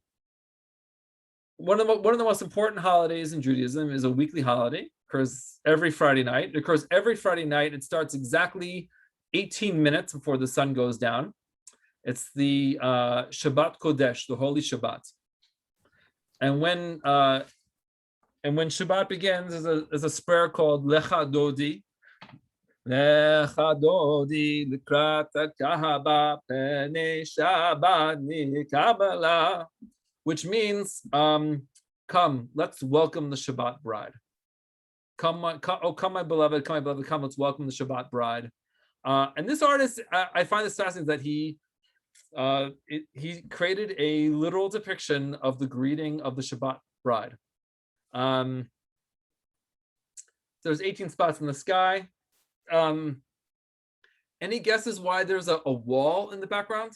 of the most important holidays in Judaism is a weekly holiday. It occurs every Friday night. It starts exactly 18 minutes before the sun goes down. It's the Shabbat Kodesh, the Holy Shabbat. And when Shabbat begins, there's a prayer called Lecha Dodi. Lecha Dodi Likrat Kahaba Pene Shabbat Nikabala, which means, come, let's welcome the Shabbat bride. Come, my beloved, come, let's welcome the Shabbat bride. And this artist, I find this fascinating that he created a literal depiction of the greeting of the Shabbat bride. There's 18 spots in the sky. Any guesses why there's a wall in the background?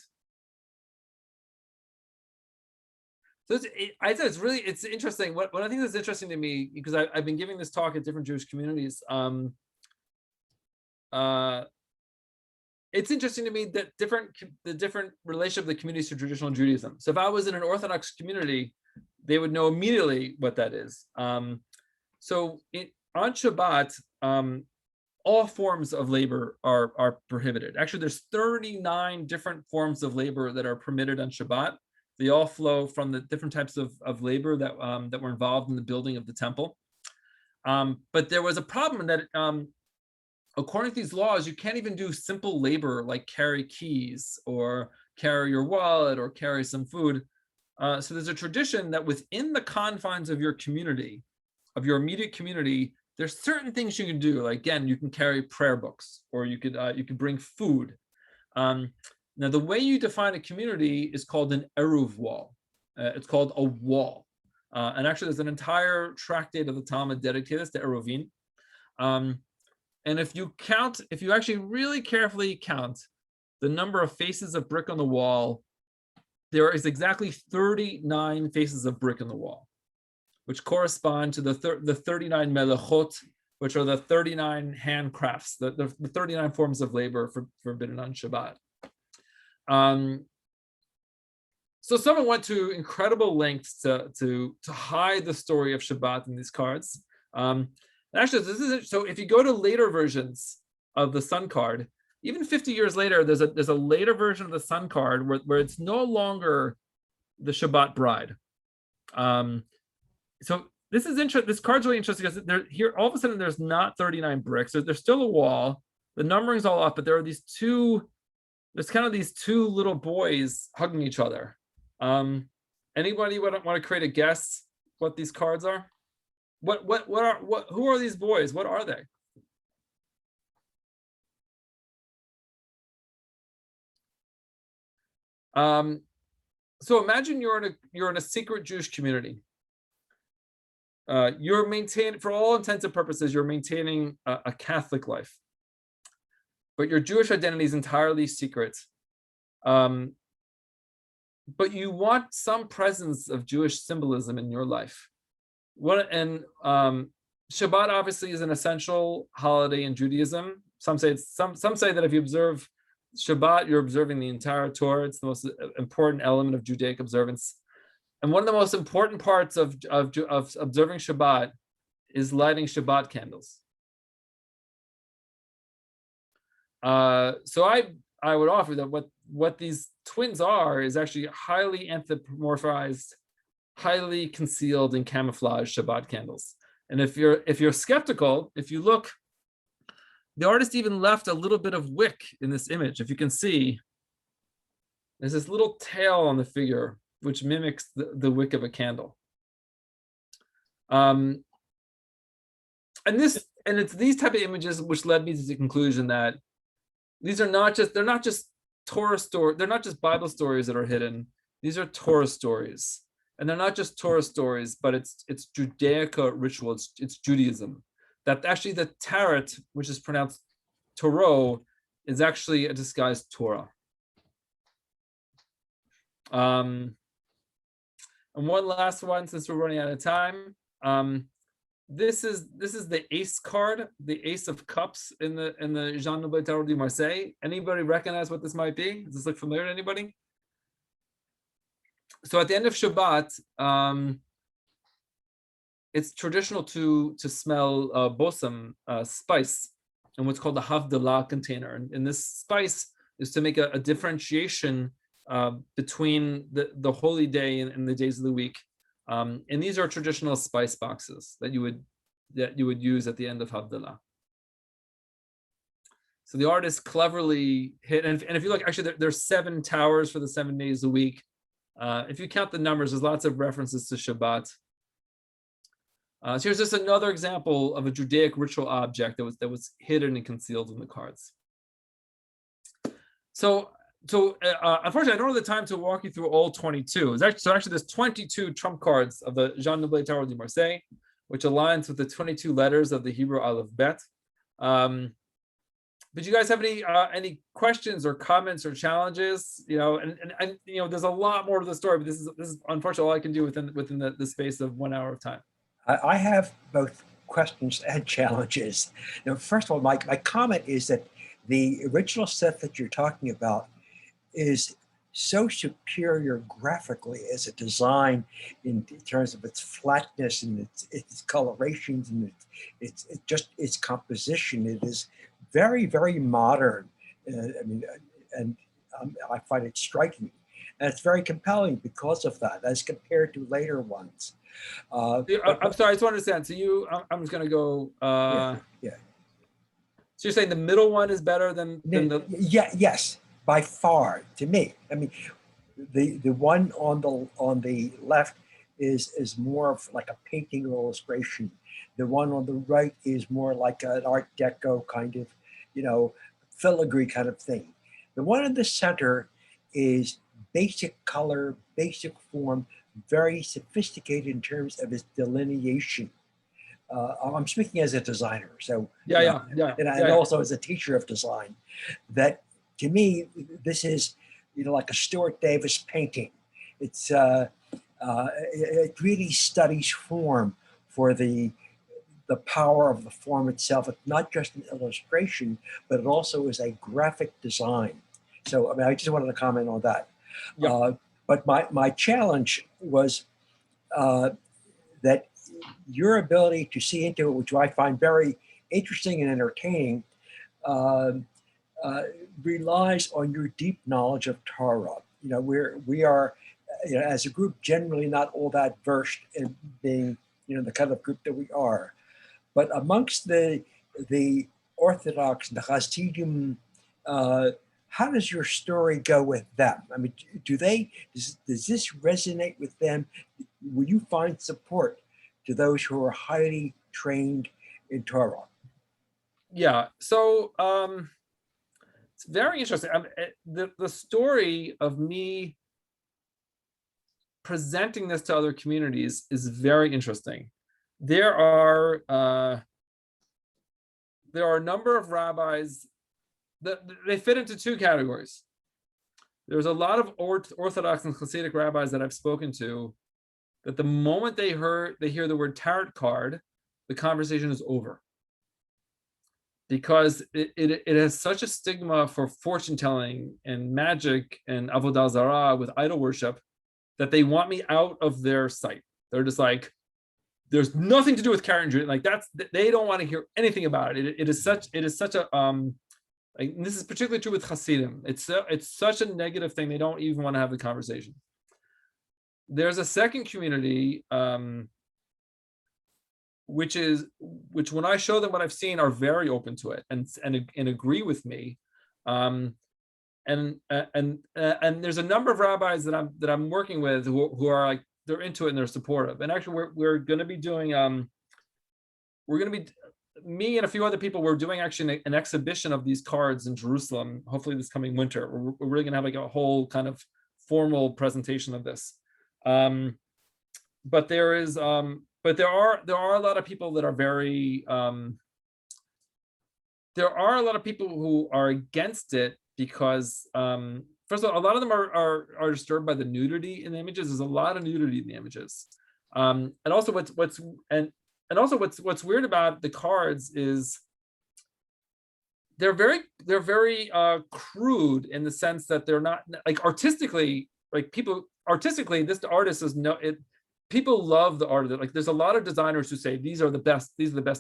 So it's interesting. What I think is interesting to me, because I've been giving this talk at different Jewish communities. It's interesting to me that the different relationship of the communities to traditional Judaism. So if I was in an Orthodox community, they would know immediately what that is. On Shabbat, all forms of labor are prohibited. Actually, there's 39 different forms of labor that are permitted on Shabbat. They all flow from the different types of labor that were involved in the building of the temple. But there was a problem that according to these laws, you can't even do simple labor like carry keys or carry your wallet or carry some food. So there's a tradition that within the confines of your community, your immediate community, there's certain things you can do. Like, again, you can carry prayer books, or you could bring food. Now, the way you define a community is called an eruv wall. It's called a wall. And actually, there's an entire tractate of the Talmud dedicated to eruvin. And if you actually really carefully count the number of faces of brick on the wall, there is exactly 39 faces of brick on the wall, which correspond to the 39 melechot, which are the 39 handcrafts, the 39 forms of labor forbidden on Shabbat. So someone went to incredible lengths to hide the story of Shabbat in these cards. Actually, so if you go to later versions of the Sun card, even 50 years later, there's a later version of the Sun card where it's no longer the Shabbat bride. So this is interesting. This card's really interesting because here all of a sudden there's not 39 bricks. There's still a wall. The numbering's all off, but there are these two. There's kind of these two little boys hugging each other. Anybody want to create a guess what these cards are? Who are these boys? What are they? So imagine you're in a secret Jewish community. You're maintaining, for all intents and purposes, you're maintaining a Catholic life, but your Jewish identity is entirely secret. But you want some presence of Jewish symbolism in your life. Shabbat obviously is an essential holiday in Judaism. Some say that if you observe Shabbat, you're observing the entire Torah. It's the most important element of Judaic observance. And one of the most important parts of observing Shabbat is lighting Shabbat candles. So I would offer that what these twins are is actually highly anthropomorphized, highly concealed and camouflaged Shabbat candles. And if you're skeptical, if you look, the artist even left a little bit of wick in this image. If you can see, there's this little tail on the figure, which mimics the wick of a candle. And it's these type of images which led me to the conclusion that they're not just Torah story, they're not just Bible stories that are hidden. These are Torah stories. And they're not just Torah stories, but it's Judaic ritual, it's Judaism. That actually the tarot, which is pronounced Torah, is actually a disguised Torah. And one last one, since we're running out of time. This is the Ace card, the Ace of Cups in the Jean Nouvel Tarot de Marseille. Anybody recognize what this might be? Does this look familiar to anybody? So at the end of Shabbat, it's traditional to smell bosam, spice, in what's called the Havdalah container. And this spice is to make a differentiation between the holy day and the days of the week. And these are traditional spice boxes that you would use at the end of Havdalah. So the artist cleverly hit, and if you look, actually there's 7 towers for the 7 days a week. If you count the numbers, there's lots of references to Shabbat. So here's just another example of a Judaic ritual object that was hidden and concealed in the cards. So unfortunately, I don't have the time to walk you through all 22. Actually, there's 22 trump cards of the Jean Nouvel Tarot de Marseille, which aligns with the 22 letters of the Hebrew Aleph Bet. But you guys have any questions or comments or challenges? And there's a lot more to the story, but this is unfortunately all I can do within the space of 1 hour of time. I have both questions and challenges. Now, first of all, my comment is that the original set that you're talking about is so superior graphically as a design in terms of its flatness and its colorations and its composition. It is very, very modern. I find it striking. And it's very compelling because of that, as compared to later ones. I'm sorry, I just want to understand. So I'm just going to go. Yeah. So you're saying the middle one is better than the? Yeah. Yes, by far, to me. I mean, the one on the left is more of like a painting or illustration. The one on the right is more like an Art Deco kind of, filigree kind of thing. The one in the center is basic color, basic form, very sophisticated in terms of its delineation. I'm speaking as a designer, so and also as a teacher of design. That to me, this is like a Stuart Davis painting. It's it really studies form for the power of the form itself. It's not just an illustration, but it also is a graphic design. So I mean, I just wanted to comment on that. But my challenge was that your ability to see into it, which I find very interesting and entertaining, relies on your deep knowledge of Torah. We are, as a group, generally not all that versed in being, the kind of group that we are. But amongst the Orthodox, the Hasidim, how does your story go with them? I mean, does this resonate with them? Will you find support to those who are highly trained in Torah? Yeah, so it's very interesting. The story of me presenting this to other communities is very interesting. There are a number of rabbis that they fit into two categories. There's a lot of Orthodox and Hasidic rabbis that I've spoken to that the moment they hear the word tarot card, the conversation is over. Because it has such a stigma for fortune telling and magic and avodah zarah with idol worship that they want me out of their sight. They're just like, there's nothing to do with Karen Judah. Like they don't want to hear anything about it. It is such a like, this is particularly true with Hasidim. It's such a negative thing. They don't even want to have the conversation. There's a second community, which when I show them what I've seen, are very open to it and agree with me. And there's a number of rabbis that I'm working with who are like, they're into it and they're supportive. And actually, we're going to be doing me and a few other people. We're doing actually an exhibition of these cards in Jerusalem. Hopefully, this coming winter, we're really going to have like a whole kind of formal presentation of this. But there are a lot of people that are very. There are a lot of people who are against it because. First of all, a lot of them are disturbed by the nudity in the images. There's a lot of nudity in the images, and also what's weird about the cards is they're very crude in the sense that they're not like artistically, like people artistically. This artist is people love the art of it. Like there's a lot of designers who say these are the best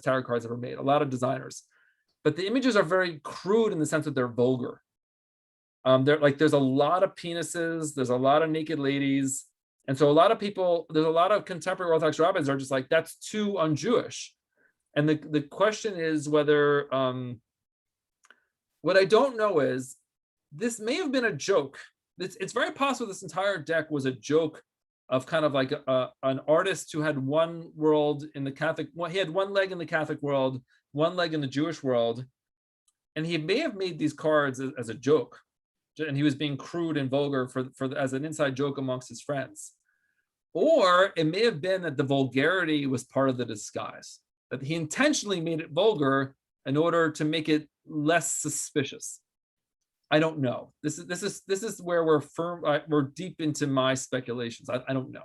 tarot cards ever made. A lot of designers, but the images are very crude in the sense that they're vulgar. There's a lot of penises, there's a lot of naked ladies. And so there's a lot of contemporary Orthodox rabbis are just like, that's too un-Jewish. And the question is whether, what I don't know is, this may have been a joke. It's very possible this entire deck was a joke of kind of like an artist who had one world in the Catholic, he had one leg in the Catholic world, one leg in the Jewish world. And he may have made these cards as a joke. And he was being crude and vulgar as an inside joke amongst his friends. Or it may have been that the vulgarity was part of the disguise, that he intentionally made it vulgar in order to make it less suspicious. I don't know. This is where we're deep into my speculations. I don't know.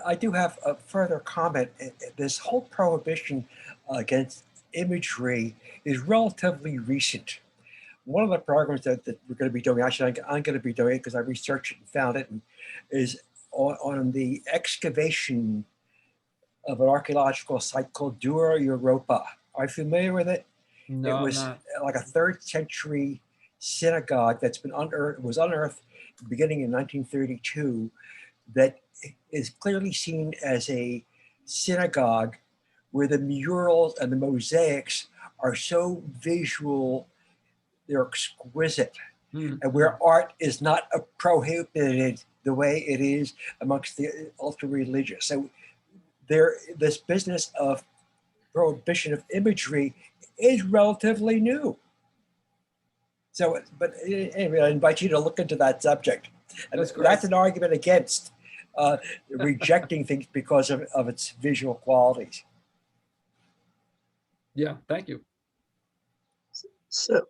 I do have a further comment. This whole prohibition against imagery is relatively recent. One of the programs that we're going to be doing, actually I'm going to be doing it because I researched it and found it, is on the excavation of an archaeological site called Dura Europa. Are you familiar with it? No, it was like a 3rd century synagogue that's been unearthed. It was unearthed beginning in 1932. That is clearly seen as a synagogue where the murals and the mosaics are so visual. They're exquisite, and where art is not a prohibited the way it is amongst the ultra religious. So this business of prohibition of imagery is relatively new. So, but anyway, I invite you to look into that subject. And that's an argument against rejecting things because of its visual qualities. Yeah, thank you. So,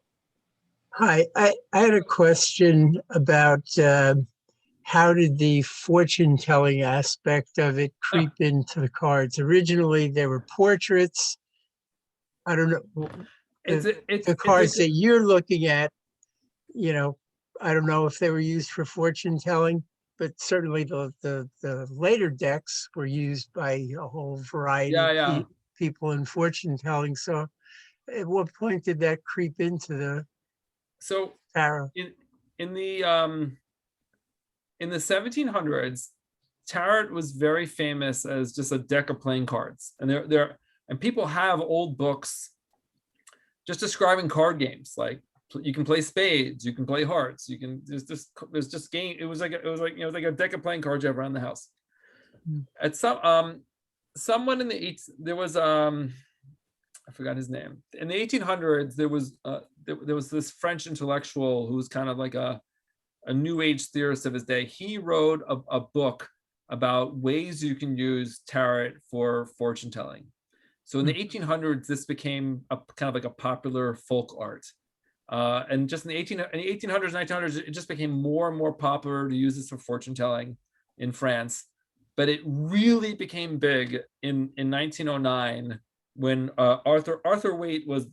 hi, I had a question about how did the fortune telling aspect of it creep into the cards? Originally, there were portraits. I don't know. The cards that you're looking at, you know, I don't know if they were used for fortune telling, but certainly the later decks were used by a whole variety of people in fortune telling. So at what point did that creep into the tarot? In the 1700s, tarot was very famous as just a deck of playing cards, and people have old books just describing card games. Like you can play spades, you can play hearts, you can there's just game. It was like a deck of playing cards you have around the house. At someone in the there was I forgot his name. In the 1800s, there was this French intellectual who was kind of like a new age theorist of his day. He wrote a book about ways you can use tarot for fortune telling. So in the 1800s, this became a kind of like a popular folk art. And just in the 1800s, 1900s, it just became more and more popular to use this for fortune telling in France. But it really became big in 1909 when Arthur Waite was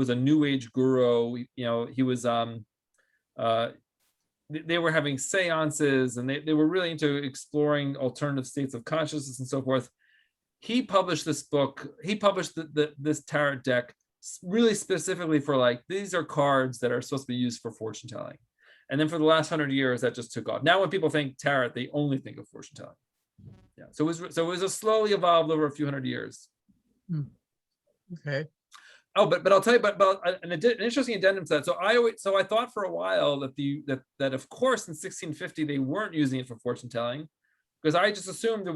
a new age guru. You know, he was they were having seances, and they were really into exploring alternative states of consciousness and so forth. He published this book. He published this tarot deck really specifically for like, these are cards that are supposed to be used for fortune telling. And then for the last 100 years, that just took off. Now when people think tarot, they only think of fortune telling. Yeah. So it was a slowly evolved over a few hundred years. Okay. Oh, but I'll tell you about an interesting addendum to that. So I thought for a while that of course in 1650 they weren't using it for fortune telling, because I just assumed there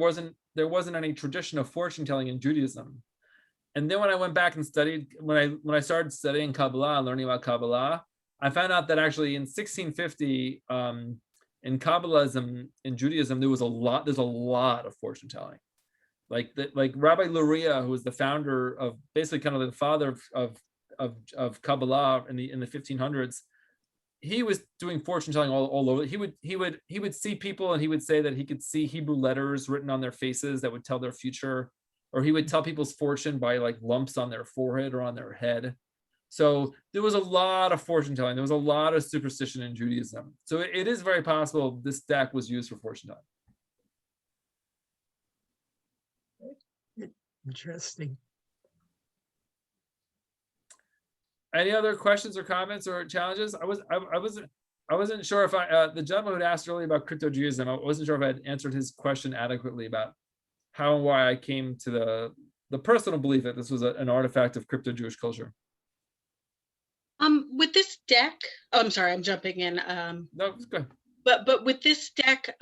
wasn't any tradition of fortune telling in Judaism. And then when I went back and studied, when I started studying Kabbalah and learning about Kabbalah, I found out that actually in 1650 in Kabbalism, in Judaism, there's a lot of fortune telling. Like Rabbi Luria, who was the founder of, basically kind of the father of Kabbalah in the 1500s, he was doing fortune telling all over. He would see people, and he would say that he could see Hebrew letters written on their faces that would tell their future, or he would tell people's fortune by like lumps on their forehead or on their head. So there was a lot of fortune telling. There was a lot of superstition in Judaism. So it is very possible this deck was used for fortune telling. Interesting. Any other questions or comments or challenges? I wasn't sure if the gentleman who asked earlier about crypto Judaism, I wasn't sure if I had answered his question adequately about how and why I came to the personal belief that this was an artifact of crypto Jewish culture. With this deck, I'm sorry, I'm jumping in. No, it's good. But with this deck,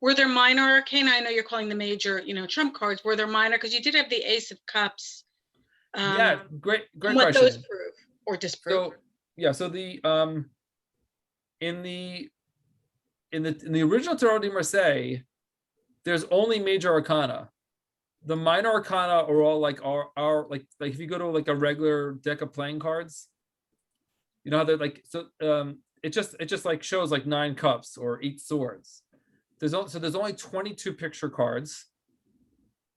were there minor arcana? I know you're calling the major, trump cards. Were there minor? Because you did have the Ace of Cups. Yeah, great what question. Those prove or disprove? So the in the original Tarot de Marseille, there's only major arcana. The minor arcana are all like like if you go to like a regular deck of playing cards, you know how they're like, so it just like shows like 9 cups or 8 swords. There's only 22 picture cards.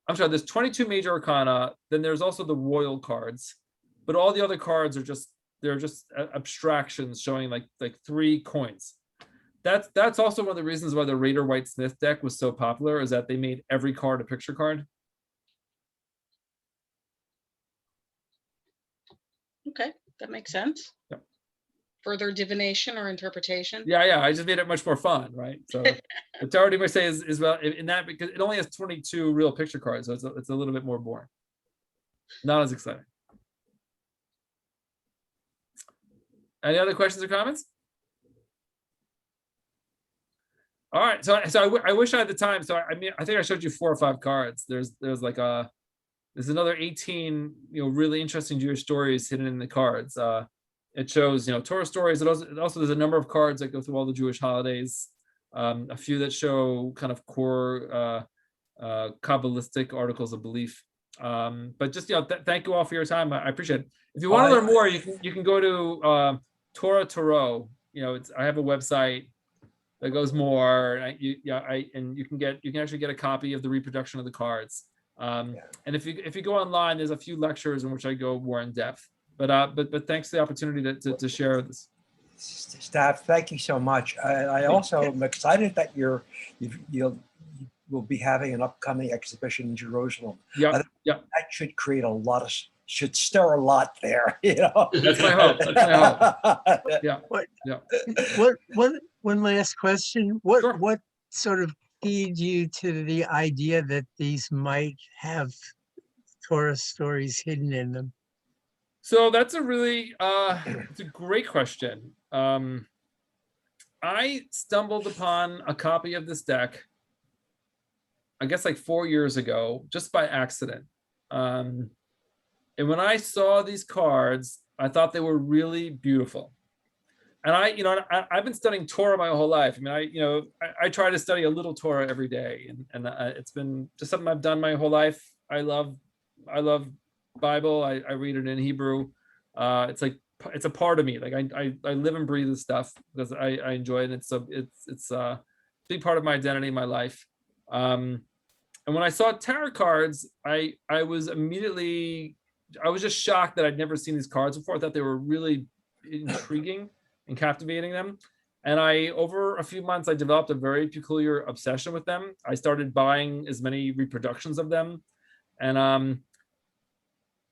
I'm sorry, there's 22 major arcana. Then there's also the royal cards, but all the other cards are just abstractions showing like 3 coins. That's also one of the reasons why the Raider White Smith deck was so popular, is that they made every card a picture card. Okay, that makes sense. Yep. Further divination or interpretation. Yeah. I just made it much more fun, right? So the Tarot de Marseille is well in that, because it only has 22 real picture cards, so it's a little bit more boring. Not as exciting. Any other questions or comments? All right, so I wish I had the time. So I mean, I think I showed you 4 or 5 cards. There's like there's another 18 really interesting Jewish stories hidden in the cards. It shows Torah stories. It also there's a number of cards that go through all the Jewish holidays. A few that show kind of core Kabbalistic articles of belief. But just thank you all for your time. I appreciate it. If you want to learn more, you can go to Torah. I have a website that goes more. And you can actually get a copy of the reproduction of the cards. And if you go online, there's a few lectures in which I go more in depth. But thanks for the opportunity to share this. Stav, thank you so much. I also am excited that you will be having an upcoming exhibition in Jerusalem. Yeah. That should create should stir a lot there. That's my hope. Yeah. One last question. Sure. What sort of keyed you to the idea that these might have Torah stories hidden in them? So that's a really it's a great question. I stumbled upon a copy of this deck, I guess like 4 years ago, just by accident. And when I saw these cards, I thought they were really beautiful. And I've been studying Torah my whole life. I mean, I try to study a little Torah every day, and it's been just something I've done my whole life. I love Bible. I read it in Hebrew. It's a part of me. Like I live and breathe this stuff because I enjoy it. It's a big part of my identity, my life. And when I saw tarot cards, I was just shocked that I'd never seen these cards before. I thought they were really intriguing and captivating them. And over a few months, I developed a very peculiar obsession with them. I started buying as many reproductions of them.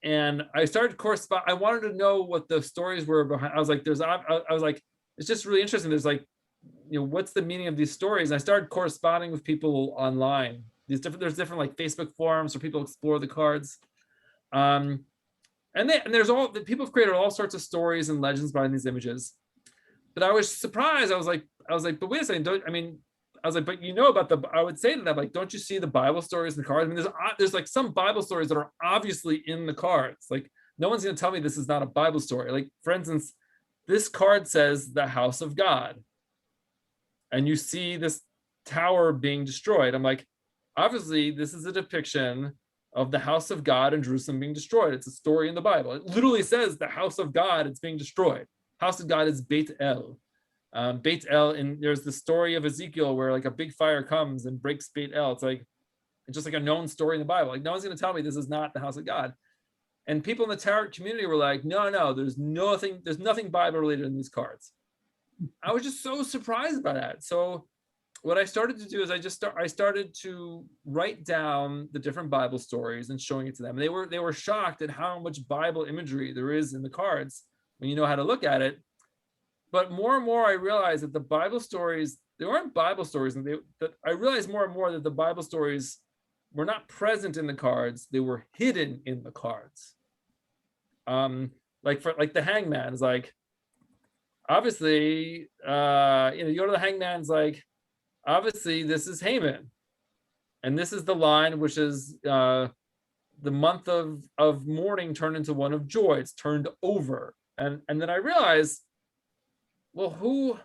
And I started corresponding. I wanted to know what the stories were behind. I was like, it's just really interesting. There's what's the meaning of these stories? And I started corresponding with people online. There's different like Facebook forums where people explore the cards. And there's people have created all sorts of stories and legends behind these images. But I was surprised. I was like, but wait a second. But I would say to them, like, don't you see the Bible stories in the cards? I mean, there's like some Bible stories that are obviously in the cards. Like, no one's going to tell me this is not a Bible story. Like, for instance, this card says the house of God. And you see this tower being destroyed. I'm like, obviously, this is a depiction of the house of God in Jerusalem being destroyed. It's a story in the Bible. It literally says the house of God, it's being destroyed. House of God is Beit El. Beit El, and there's the story of Ezekiel where like a big fire comes and breaks Beit El. It's just like a known story in the Bible. Like, no one's going to tell me this is not the house of God. And people in the tarot community were like, no, there's nothing Bible related in these cards. I was just so surprised by that. So what I started to do is I started to write down the different Bible stories and showing it to them. And they were shocked at how much Bible imagery there is in the cards when you know how to look at it. But more and more I realized that the Bible stories, they weren't Bible stories. And I realized more and more that the Bible stories were not present in the cards. They were hidden in the cards. Like the hangman is like, obviously, you go to the hangman's like, obviously this is Haman. And this is the line, which is the month of mourning turned into one of joy. It's turned over. And then I realized, well, who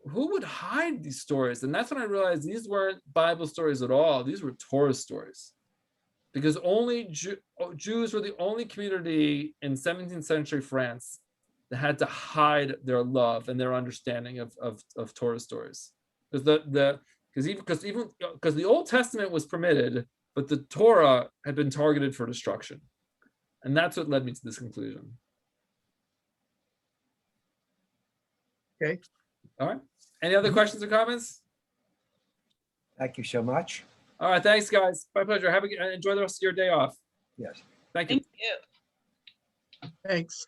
would hide these stories? And that's when I realized these weren't Bible stories at all. These were Torah stories. Because only Jews were the only community in 17th century France that had to hide their love and their understanding of Torah stories. Because the Old Testament was permitted, but the Torah had been targeted for destruction. And that's what led me to this conclusion. Okay. All right. Any other questions or comments? Thank you so much. All right. Thanks, guys. My pleasure. Enjoy the rest of your day off. Yes. Thank you. Thank you. Thanks.